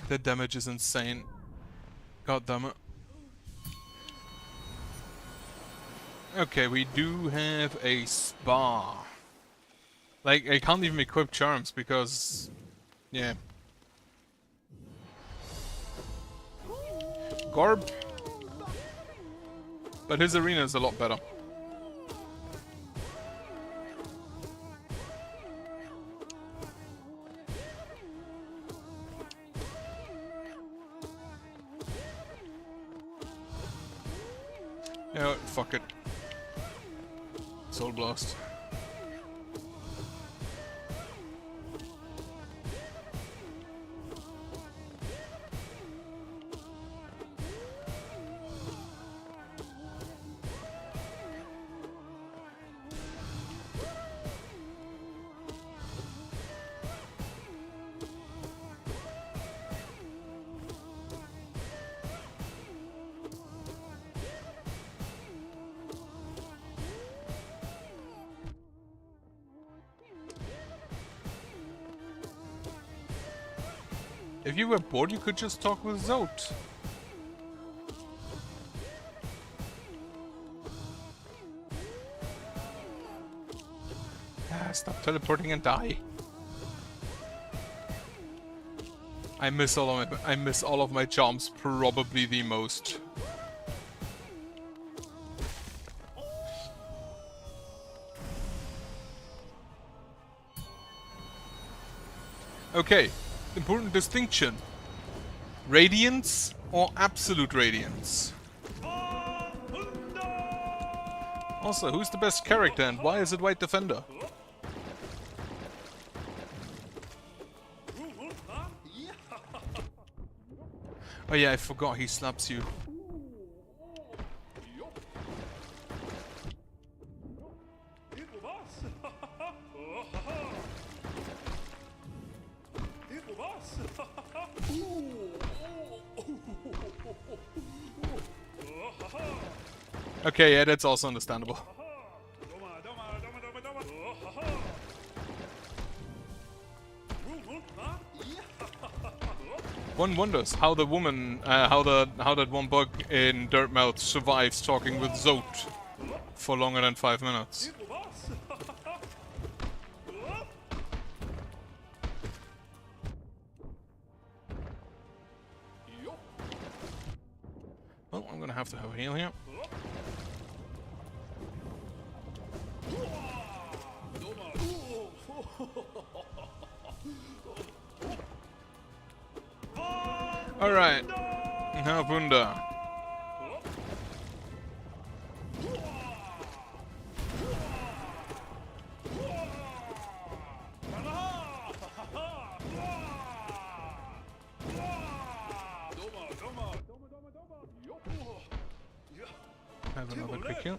The damage is insane. God damn it. Okay, we do have a spa. Like, I can't even equip charms because... yeah. Gorb. But his arena is a lot better. You know what? Fuck it. Soul Blast. If you were bored, you could just talk with Zote. Ah, stop teleporting and die. I miss all of my charms probably the most. Okay. Important distinction. Radiance or absolute radiance? Also, who's the best character and why is it White Defender? Oh yeah, I forgot he slaps you. Okay, yeah, that's also understandable. One wonders how the woman, how that one bug in Dirtmouth survives talking with Zote for longer than 5 minutes. Well, I'm gonna have to have a heal here. Alright. Now Bunda. Have another quick kill.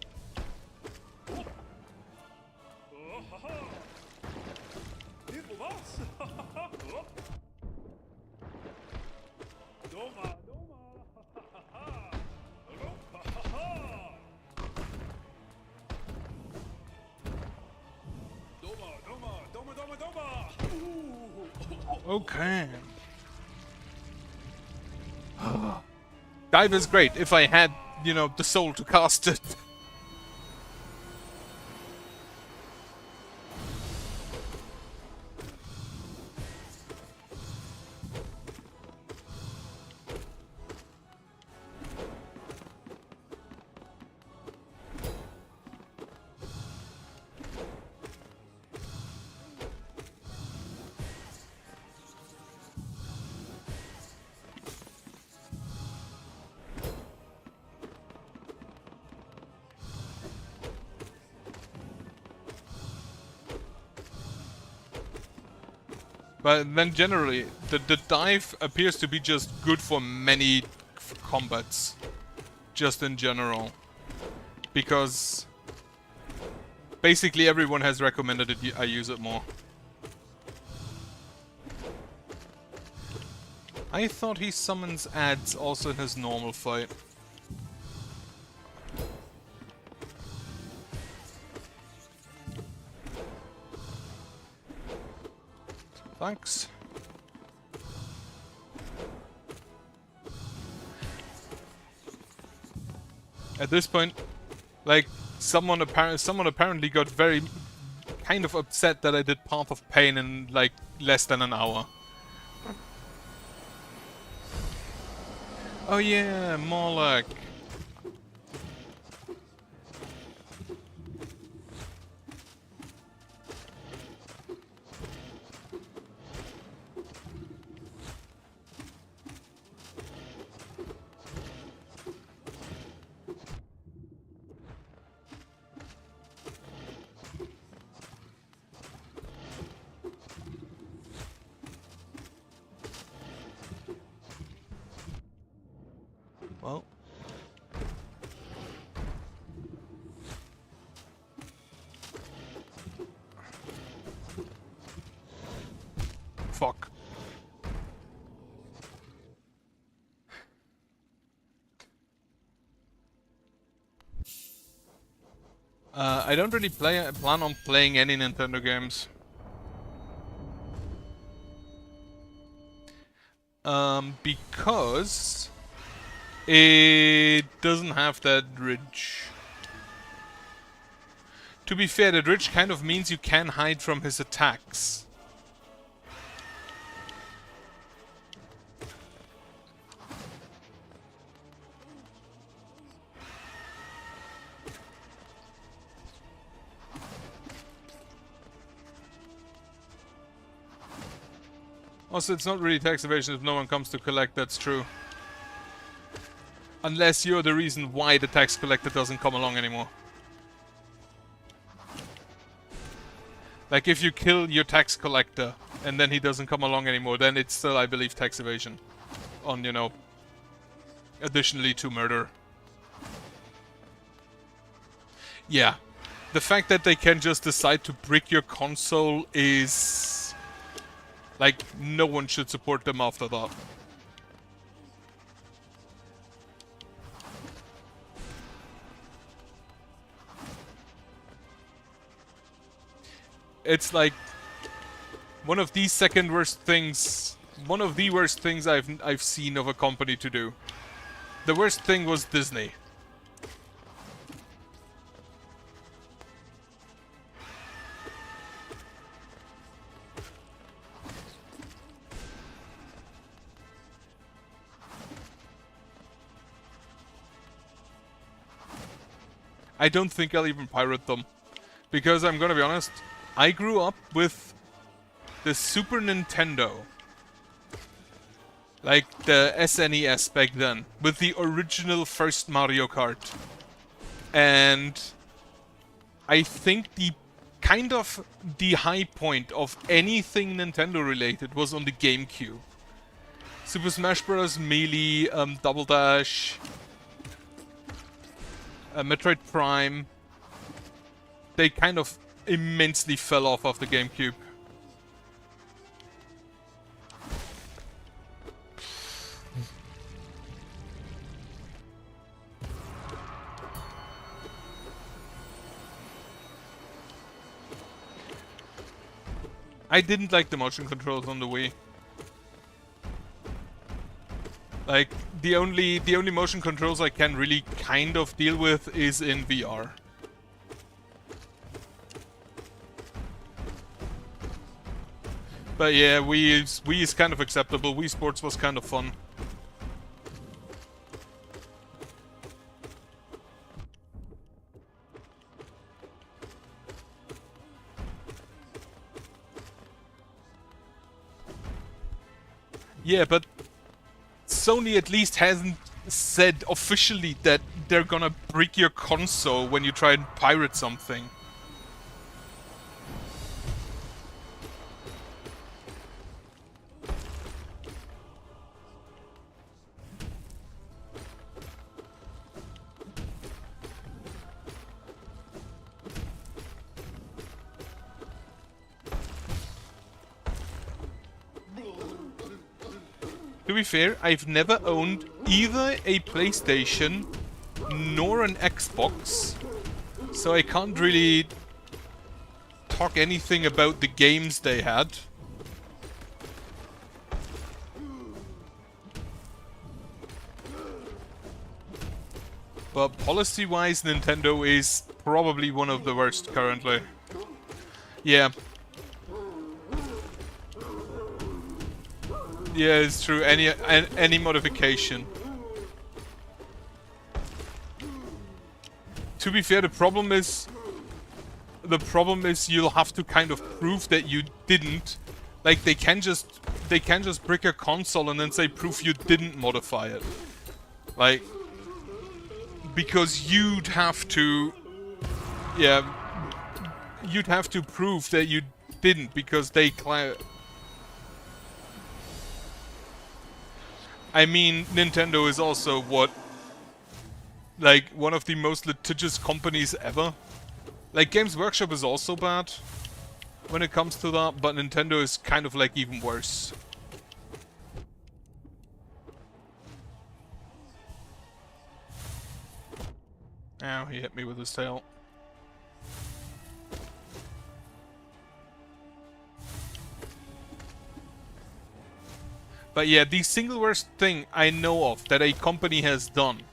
Okay. Dive is great if I had, you know, the soul to cast it. But then generally, the dive appears to be just good for many combats. Just in general. Because basically everyone has recommended it, I use it more. I thought he summons ads also in his normal fight. Thanks. At this point, like, someone apparently got very kind of upset that I did Path of Pain in like less than an hour. Oh yeah, Morlock. Well. Fuck. I don't really plan on playing any Nintendo games. Because it doesn't have that ridge. To be fair, that ridge kind of means you can hide from his attacks. Also, it's not really tax evasion if no one comes to collect, that's true. Unless you're the reason why the tax collector doesn't come along anymore. Like, if you kill your tax collector and then he doesn't come along anymore, then it's still, I believe, tax evasion. On, you know, additionally to murder. Yeah. The fact that they can just decide to brick your console is... like, no one should support them after that. It's like one of the second worst things, one of the worst things I've seen of a company to do. The worst thing was Disney. I don't think I'll even pirate them. Because I'm gonna be honest, I grew up with the Super Nintendo. Like the SNES back then. With the original first Mario Kart. And I think the high point of anything Nintendo related was on the GameCube. Super Smash Bros. Melee, Double Dash, Metroid Prime. They kind of immensely fell off of the GameCube. I didn't like the motion controls on the Wii. Like, the only motion controls I can really kind of deal with is in VR. But yeah, Wii is kind of acceptable. Wii Sports was kind of fun. Yeah, but Sony at least hasn't said officially that they're gonna brick your console when you try and pirate something. To be fair, I've never owned either a PlayStation nor an Xbox, so I can't really talk anything about the games they had. But policy-wise, Nintendo is probably one of the worst currently. Yeah. Yeah, it's true. Any modification. To be fair, the problem is you'll have to kind of prove that you didn't. Like they can just brick a console and then say proof you didn't modify it. Like because you'd have to prove that you didn't because they I mean, Nintendo is also like one of the most litigious companies ever. Like Games Workshop is also bad when it comes to that, but Nintendo is kind of like even worse. Ow, he hit me with his tail. But yeah, the single worst thing I know of that a company has done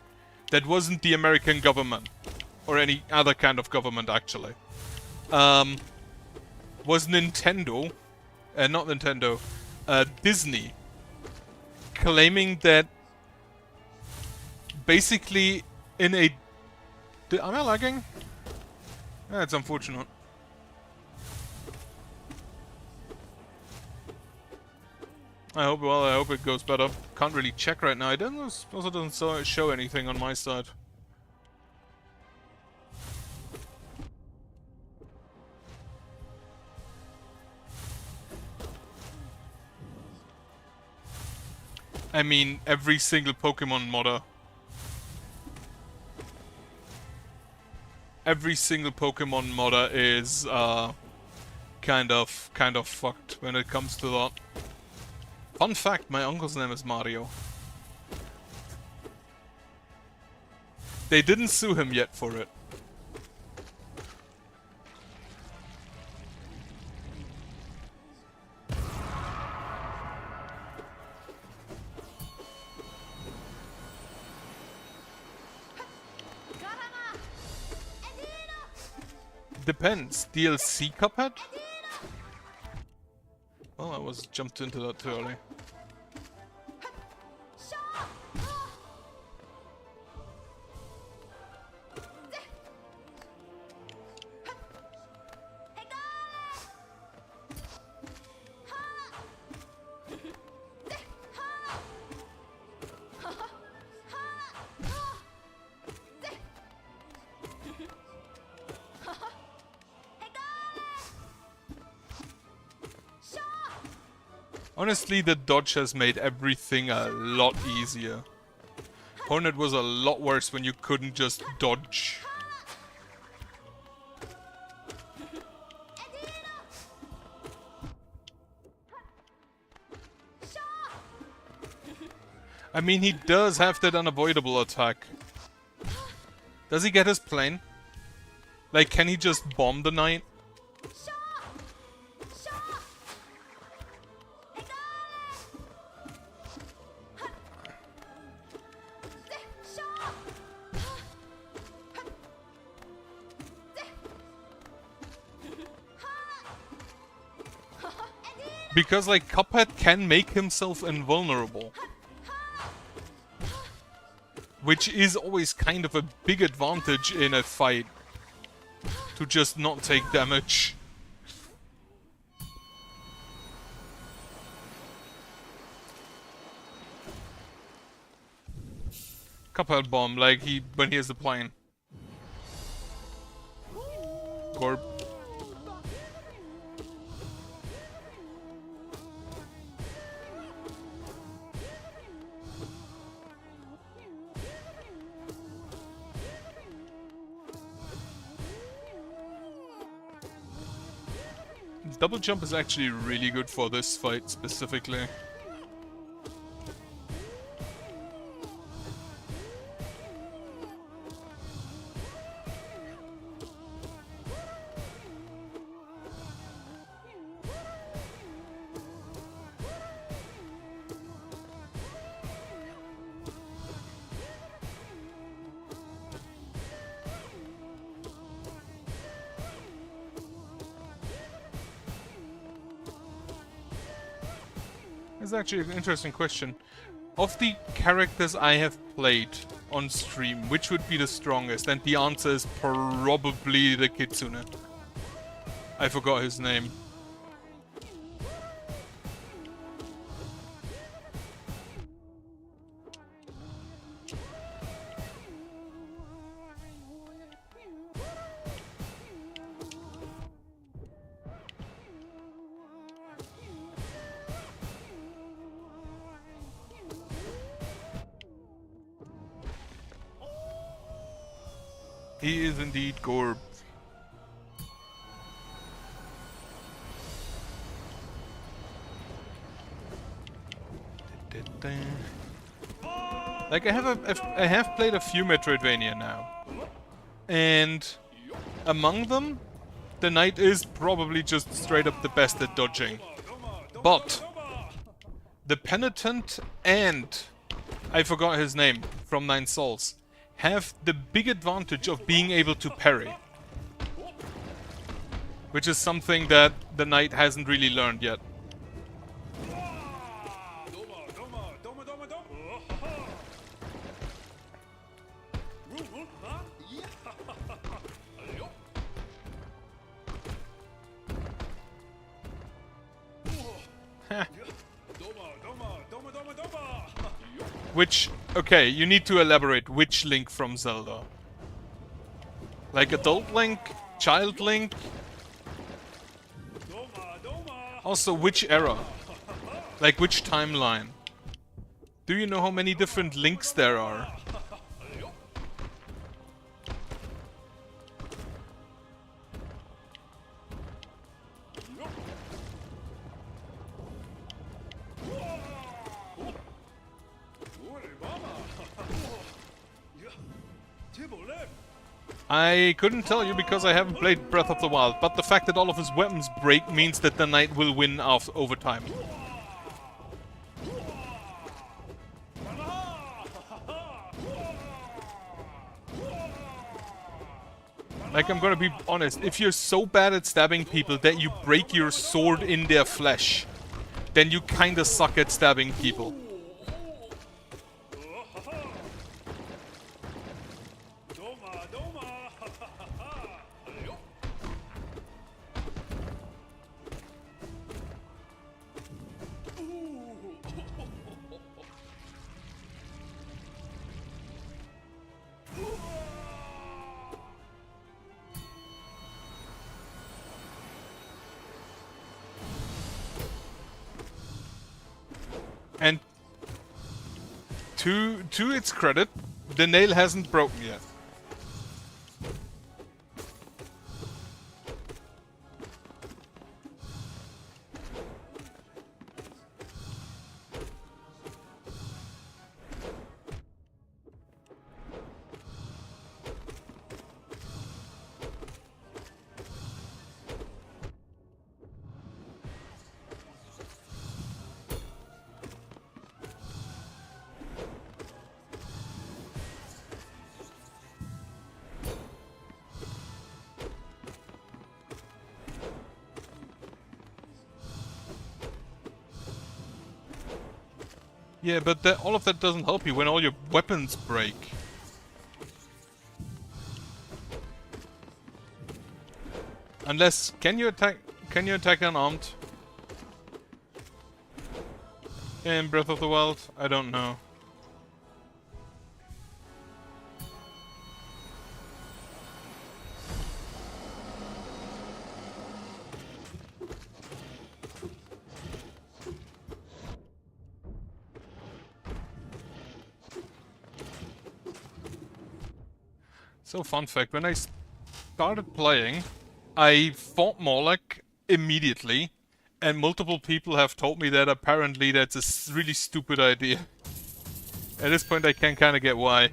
that wasn't the American government, or any other kind of government actually, was Nintendo, not Nintendo, Disney, claiming that basically in a... Am I lagging? That's unfortunate. I hope it goes better. Can't really check right now. It also doesn't show anything on my side. I mean, every single Pokemon modder. Every single Pokemon modder is kind of fucked when it comes to that. Fun fact, my uncle's name is Mario. They didn't sue him yet for it. Depends. DLC Cuphead? Oh, I was jumped into that too early. Honestly, the dodge has made everything a lot easier. Hornet was a lot worse when you couldn't just dodge. I mean, he does have that unavoidable attack. Does he get his plane? Like, can he just bomb the knight? Because, like, Cuphead can make himself invulnerable. Which is always kind of a big advantage in a fight. To just not take damage. Cuphead bomb, like when he has the plane. Gorb. Double jump is actually really good for this fight specifically. That's actually an interesting question. Of the characters I have played on stream, which would be the strongest? And the answer is probably the Kitsune. I forgot his name. He is indeed Gorb. Like I have played a few Metroidvania now, and among them, the Knight is probably just straight up the best at dodging. But the Penitent and I forgot his name from Nine Souls have the big advantage of being able to parry. Which is something that the Knight hasn't really learned yet. Which, okay, you need to elaborate which Link from Zelda. Like adult Link? Child Link? Also, which era? Like which timeline? Do you know how many different Links there are? I couldn't tell you because I haven't played Breath of the Wild, but the fact that all of his weapons break means that the Knight will win over time. Like, I'm gonna be honest, if you're so bad at stabbing people that you break your sword in their flesh, then you kinda suck at stabbing people. To its credit, the nail hasn't broken yet. Yeah, but all of that doesn't help you when all your weapons break. Unless, can you attack unarmed? In Breath of the Wild? I don't know. So, fun fact, when I started playing, I fought Morlock immediately, and multiple people have told me that apparently that's a really stupid idea. At this point I can kinda get why.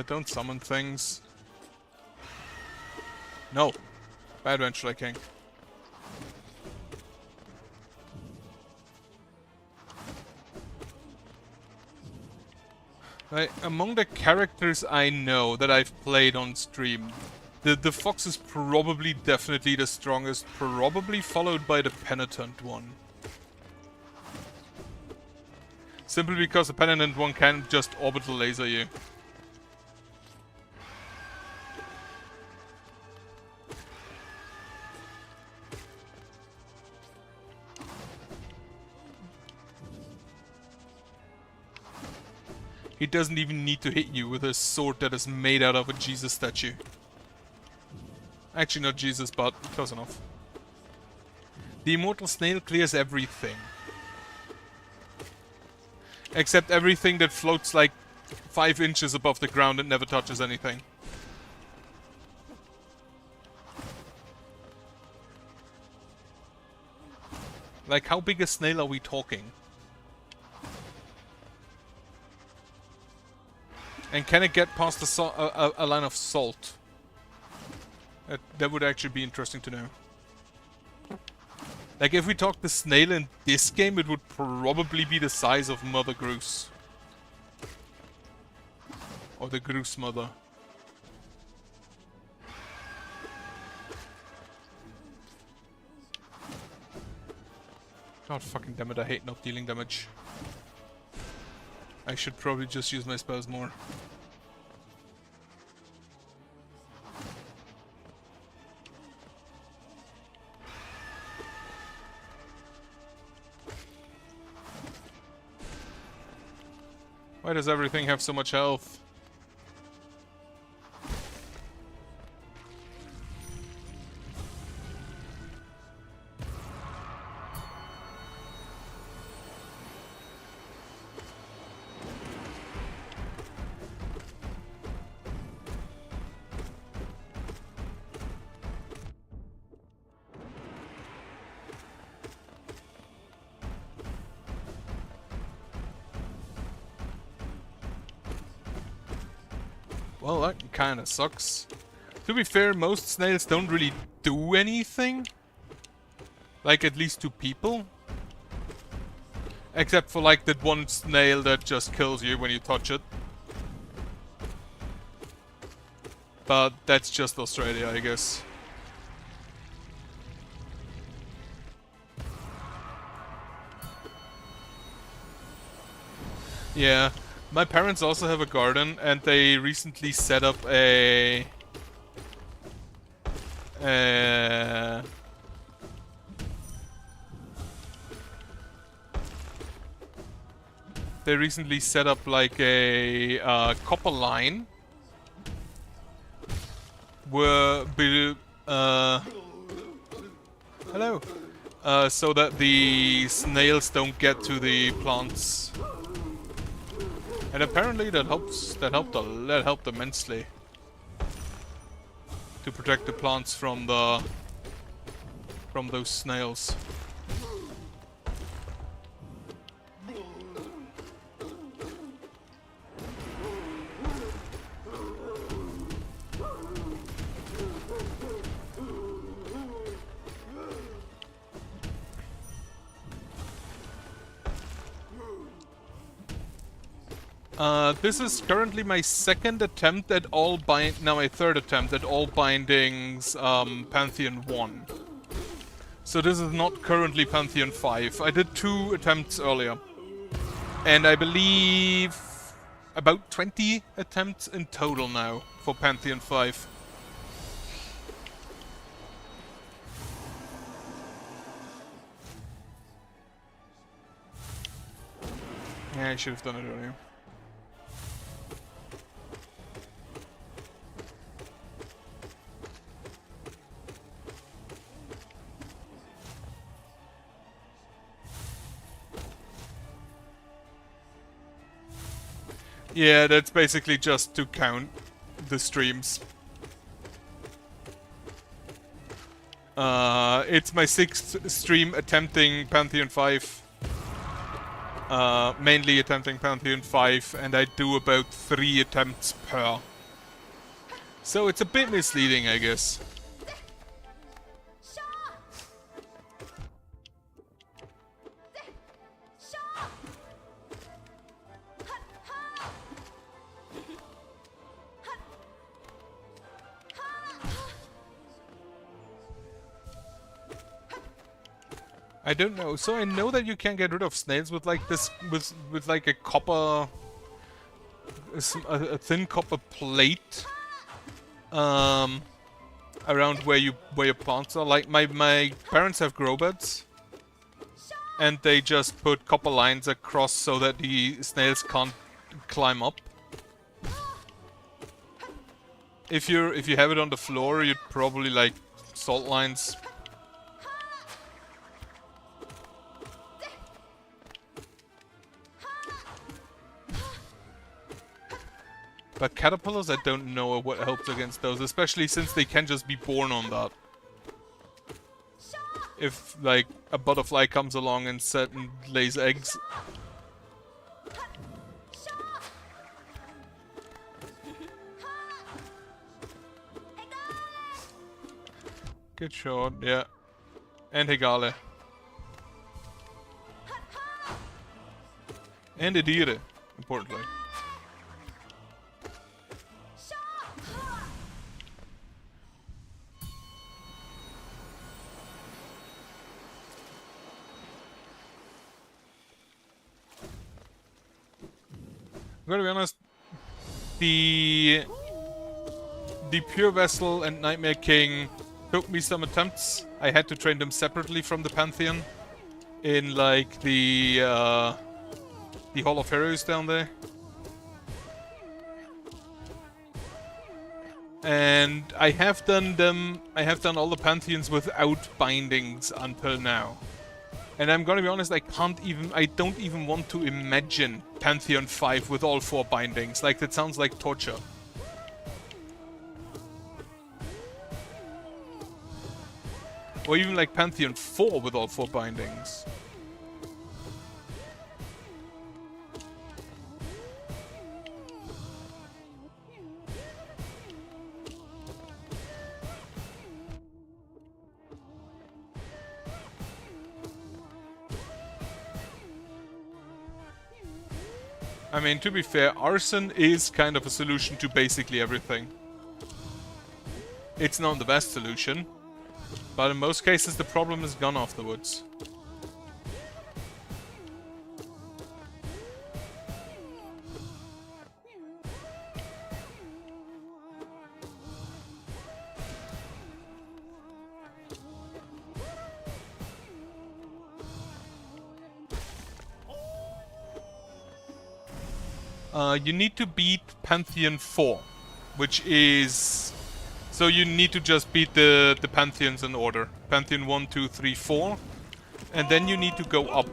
Don't summon things. No. Bad Venture King. Right, among the characters I know that I've played on stream, the fox is probably definitely the strongest, probably followed by the penitent one. Simply because the penitent one can just orbital laser you. He doesn't even need to hit you with a sword that is made out of a Jesus statue. Actually not Jesus, but close enough. The immortal snail clears everything. Except everything that floats like 5 inches above the ground and never touches anything. Like, how big a snail are we talking? And can it get past a line of salt? That would actually be interesting to know. Like, if we talk the snail in this game, it would probably be the size of Mother Groose. Or the Groose Mother. God fucking damn it, I hate not dealing damage. I should probably just use my spells more. Why does everything have so much health? Well, that kinda sucks. To be fair, most snails don't really do anything. Like, at least to people. Except for, like, that one snail that just kills you when you touch it. But that's just Australia, I guess. Yeah. My parents also have a garden, and they recently set up a... They recently set up like a copper line hello. So that the snails don't get to the plants. And apparently that helped immensely to protect the plants from those snails. This is currently my second attempt at my third attempt at all bindings, Pantheon 1. So this is not currently Pantheon 5. I did 2 attempts earlier. And I believe about 20 attempts in total now for Pantheon 5. Yeah, I should have done it earlier. Yeah, that's basically just to count the streams. It's my 6th stream attempting Pantheon 5. Mainly attempting Pantheon 5, and I do about 3 attempts per. So it's a bit misleading, I guess. I don't know. So I know that you can get rid of snails with like this, with like a copper, a thin copper plate, around where your plants are. Like my parents have grow beds, and they just put copper lines across so that the snails can't climb up. If you have it on the floor, you'd probably like salt lines. But caterpillars, I don't know what helps against those, especially since they can just be born on that. If, like, a butterfly comes along and lays eggs. Good shot, yeah. And Hegale. And Edire, importantly. I'm gonna be honest, the Pure Vessel and Nightmare King took me some attempts. I had to train them separately from the Pantheon in like the Hall of Heroes down there. And I have done all the Pantheons without bindings until now. And I'm gonna be honest, I don't even want to imagine Pantheon 5 with all 4 bindings. Like, that sounds like torture. Or even like Pantheon 4 with all 4 bindings. I mean, to be fair, arson is kind of a solution to basically everything. It's not the best solution, but in most cases the problem is gone afterwards. You need to beat Pantheon 4, which is So you need to just beat the Pantheons in order. Pantheon 1, 2, 3, 4. And then you need to go up.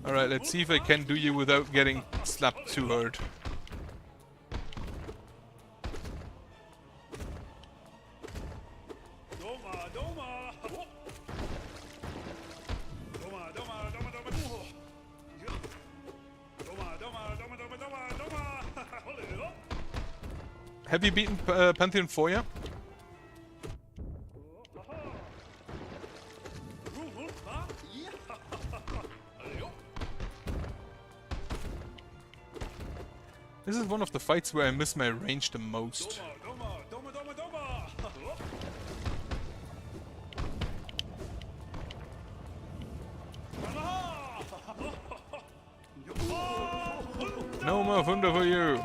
Alright, let's see if I can do you without getting slapped too hard. Have you beaten Pantheon 4 yet? This is one of the fights where I miss my range the most. No more thunder for you!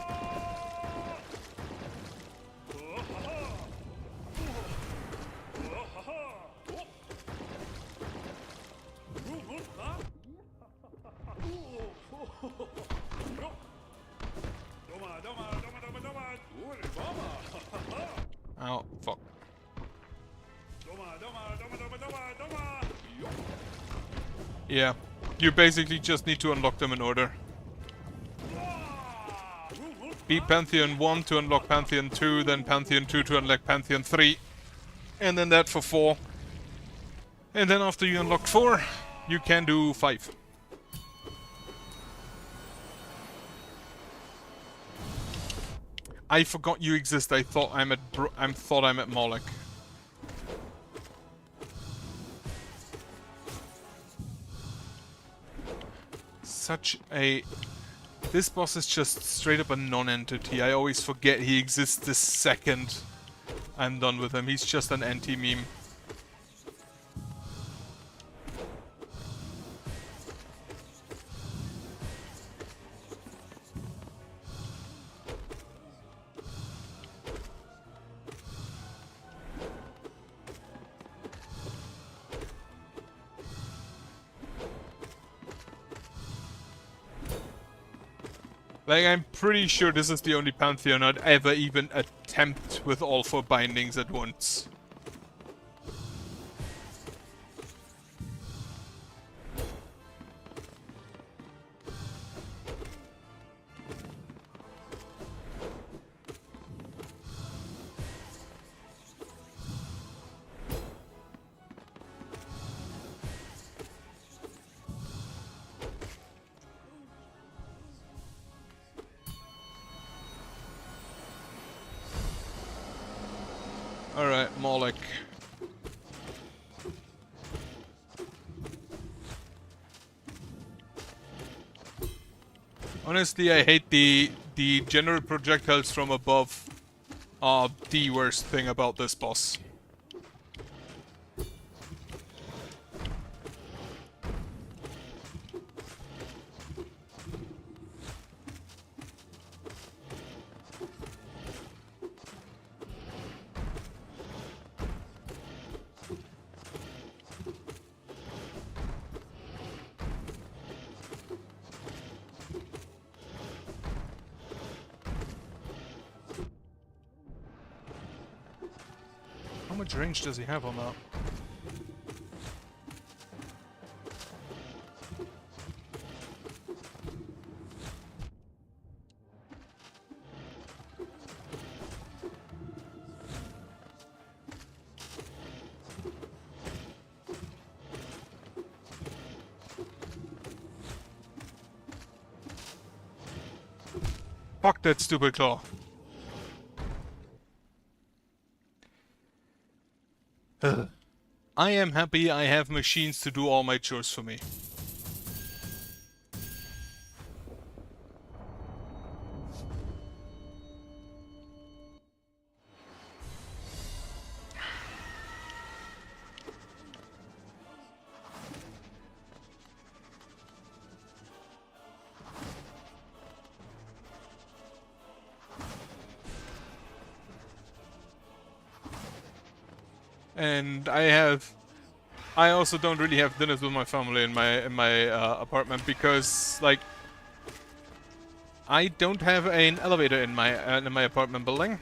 Oh, fuck. Yeah, you basically just need to unlock them in order. Beat Pantheon 1 to unlock Pantheon 2, then Pantheon 2 to unlock Pantheon 3. And then that for 4. And then after you unlock 4, you can do 5. I forgot you exist. I thought I'm at Moloch. Such a... This boss is just straight up a non-entity. I always forget he exists the second I'm done with him. He's just an anti-meme. Like, I'm pretty sure this is the only Pantheon I'd ever even attempt with all 4 bindings at once. Alright, Moloch. Honestly, I hate the general projectiles from above are the worst thing about this boss. How much range does he have on that? Fuck that stupid claw. I am happy I have machines to do all my chores for me. And I also don't really have dinners with my family in my apartment because, like, I don't have an elevator in my apartment building,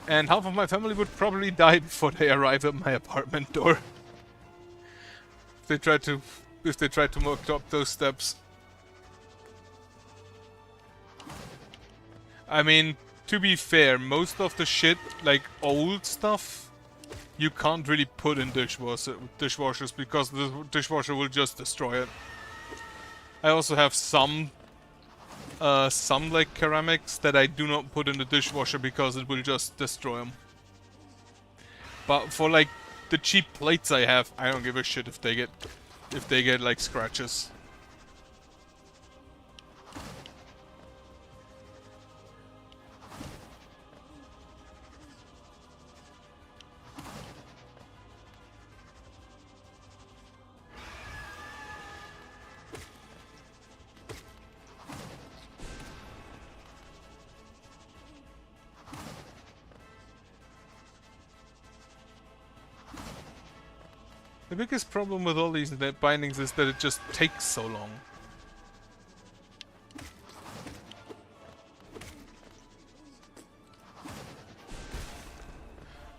and half of my family would probably die before they arrive at my apartment door. If they try to walk up those steps. I mean, to be fair, most of the shit, like old stuff, you can't really put in dishwashers because the dishwasher will just destroy it. I also have some like ceramics that I do not put in the dishwasher because it will just destroy them. But for like the cheap plates I have, I don't give a shit if they get like scratches. The biggest problem with all these bindings is that it just takes so long.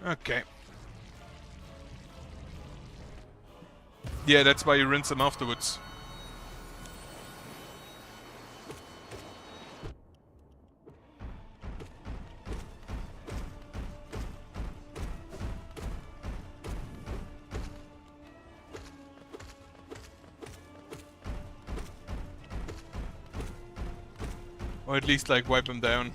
Okay. Yeah, that's why you rinse them afterwards. Or at least, like, wipe them down.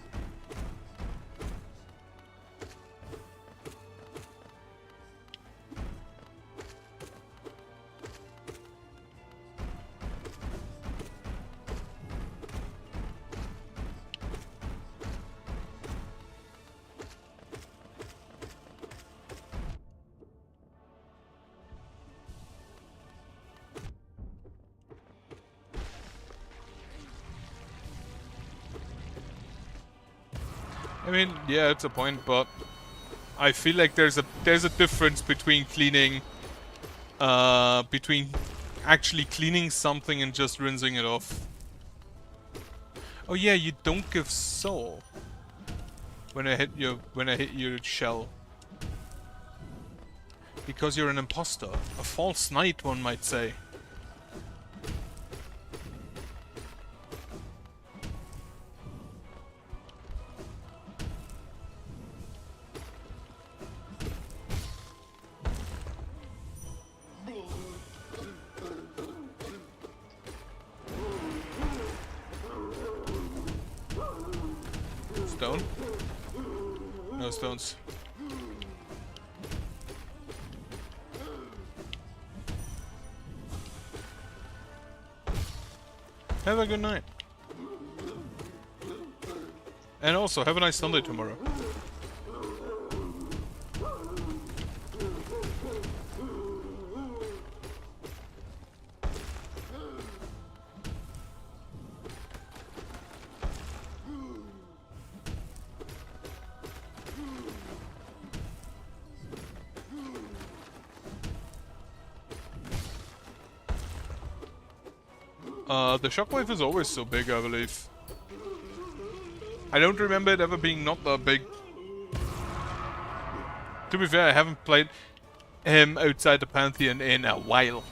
I mean, yeah, it's a point, but I feel like there's a difference between cleaning, between actually cleaning something and just rinsing it off. Oh yeah, you don't give soul when I hit your shell, because you're an imposter, a false knight, one might say. Stone? No stones. Have a good night. And also, have a nice Sunday tomorrow. The shockwave is always so big, I believe. I don't remember it ever being not that big. To be fair, I haven't played him outside the Pantheon in a while.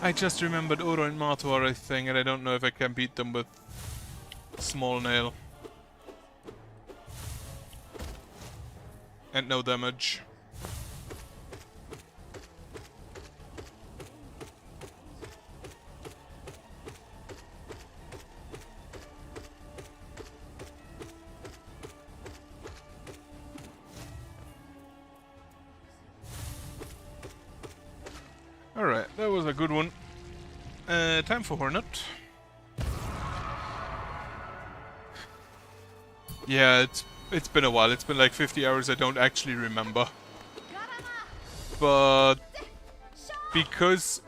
I just remembered Oro and Martu are a thing, and I don't know if I can beat them with small nail. And no damage. Alright, that was a good one. Time for Hornet. Yeah, it's been a while. It's been like 50 hours, I don't actually remember. But because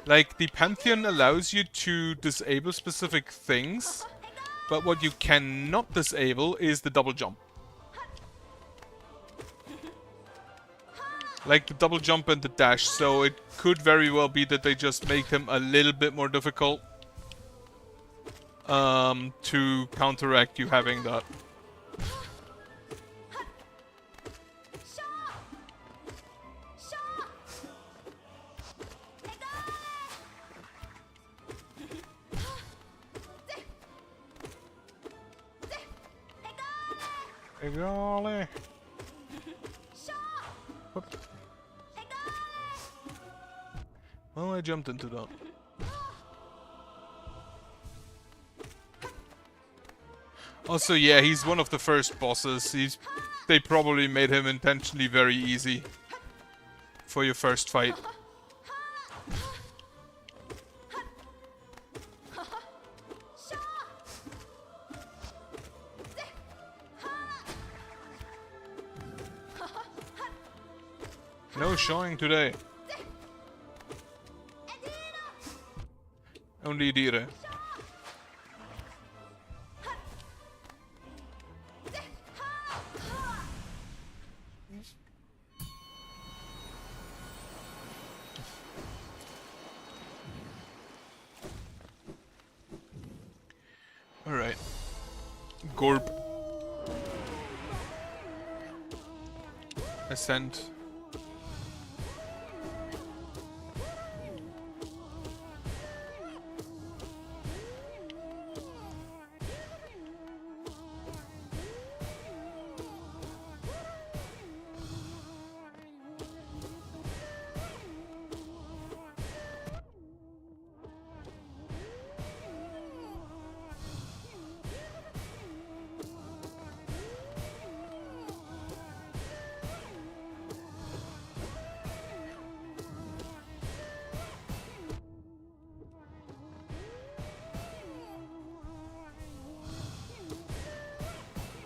like the Pantheon allows you to disable specific things, but what you cannot disable is the double jump. Like the double jump and the dash, so it could very well be that they just make them a little bit more difficult to counteract you having that. Golly. Whoop. Well, I jumped into that. Also, yeah, he's one of the first bosses. They probably made him intentionally very easy for your first fight. No showing today. Only dire. Alright. Gorb. Ascent.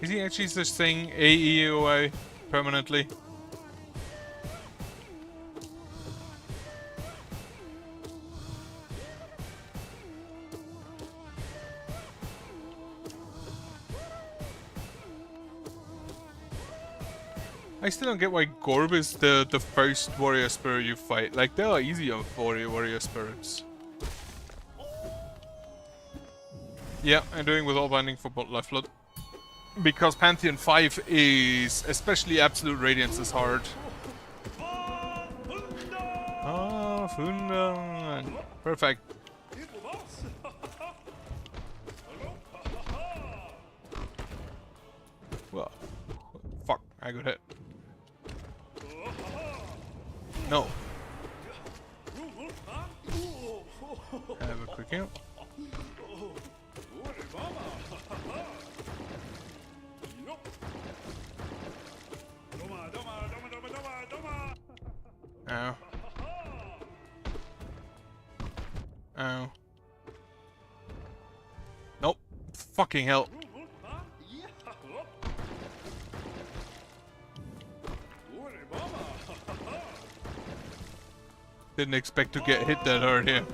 Is he actually just saying AEOI permanently? I still don't get why Gorb is the first warrior spirit you fight. Like, they are easy on warrior spirits. Yeah, I'm doing with all binding for Lifeblood. Because Pantheon 5 is, especially Absolute Radiance, is hard. Ah, Funda. Perfect. Well, fuck, I got hit. No. Have a quick heal. Ow. Ow. Nope. Fucking hell. Didn't expect to get hit that hard here.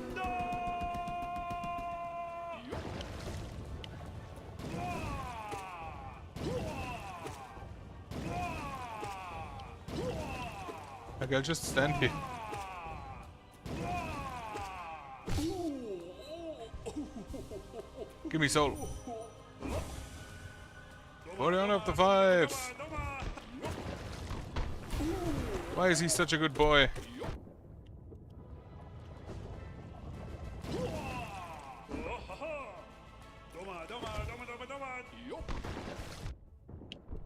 Like, I'll just stand here. Give me soul. 41 of the 5. Why is he such a good boy?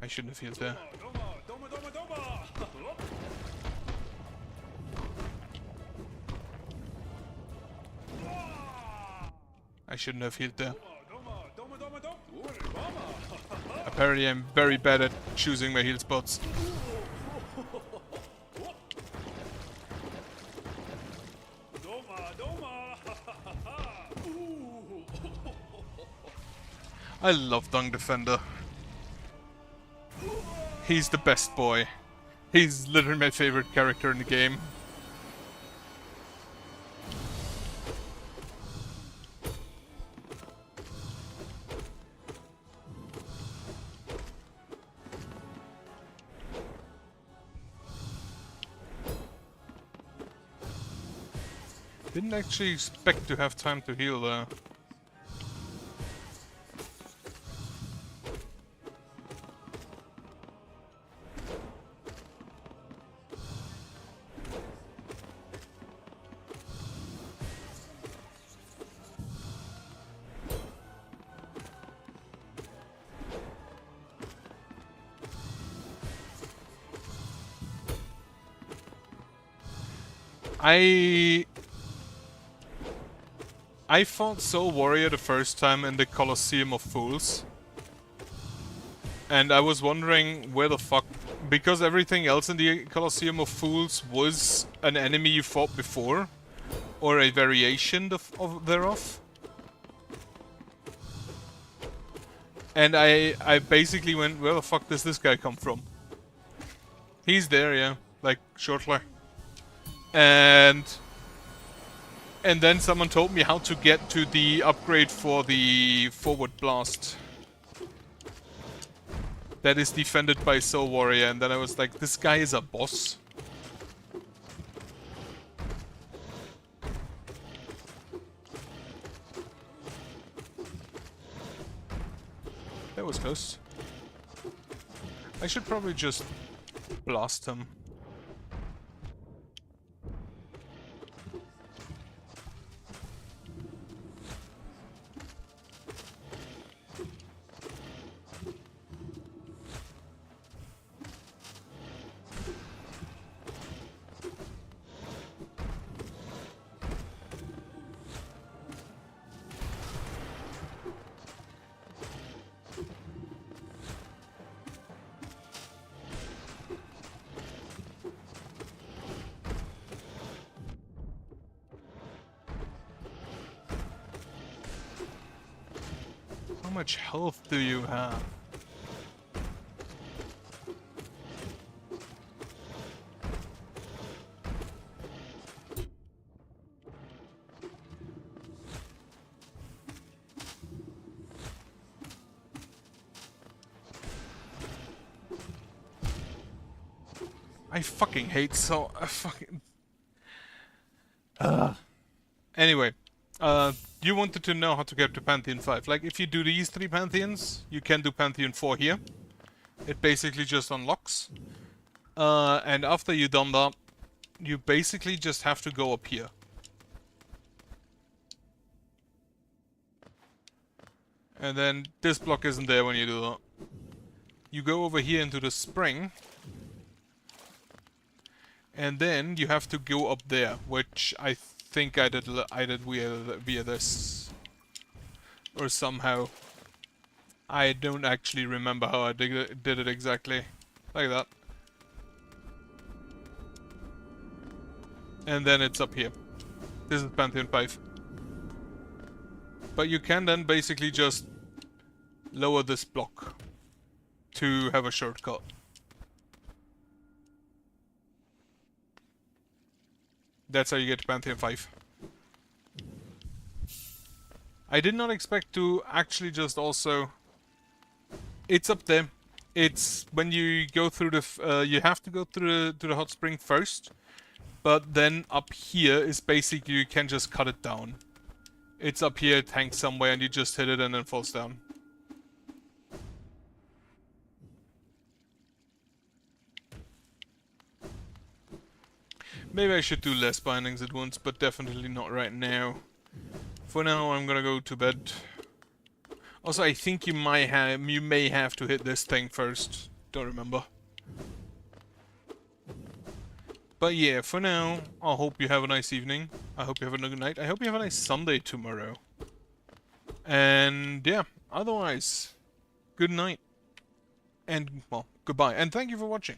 I shouldn't have healed there. I shouldn't have healed there. Apparently I'm very bad at choosing my heal spots. I love Dung Defender. He's the best boy. He's literally my favorite character in the game. Didn't actually expect to have time to heal there. I fought Soul Warrior the first time in the Colosseum of Fools. And I was wondering where the fuck... Because everything else in the Colosseum of Fools was an enemy you fought before. Or a variation thereof. And I basically went, where the fuck does this guy come from? He's there, yeah. Like, shortly. And then someone told me how to get to the upgrade for the forward blast. That is defended by Soul Warrior, and then I was like, this guy is a boss. That was close. I should probably just blast him. How much health do you have? I fucking hate so... Anyway, you wanted to know how to get to Pantheon 5. Like, if you do these 3 Pantheons, you can do Pantheon 4 here. It basically just unlocks. And after you've done that, you basically just have to go up here. And then this block isn't there when you do that. You go over here into the spring. And then you have to go up there, which I think I did via this. Or somehow. I don't actually remember how I did it exactly. Like that. And then it's up here. This is Pantheon 5. But you can then basically just lower this block to have a shortcut. That's how you get to Pantheon 5. I did not expect to actually just also... It's up there. It's when you go through the... you have to go through the hot spring first. But then up here is basically you can just cut it down. It's up here, it hangs somewhere, and you just hit it and then falls down. Maybe I should do less bindings at once, but definitely not right now. For now, I'm gonna go to bed. Also, I think you may have to hit this thing first. Don't remember. But yeah, for now, I hope you have a nice evening. I hope you have a good night. I hope you have a nice Sunday tomorrow. And yeah, otherwise, good night. And, well, goodbye. And thank you for watching.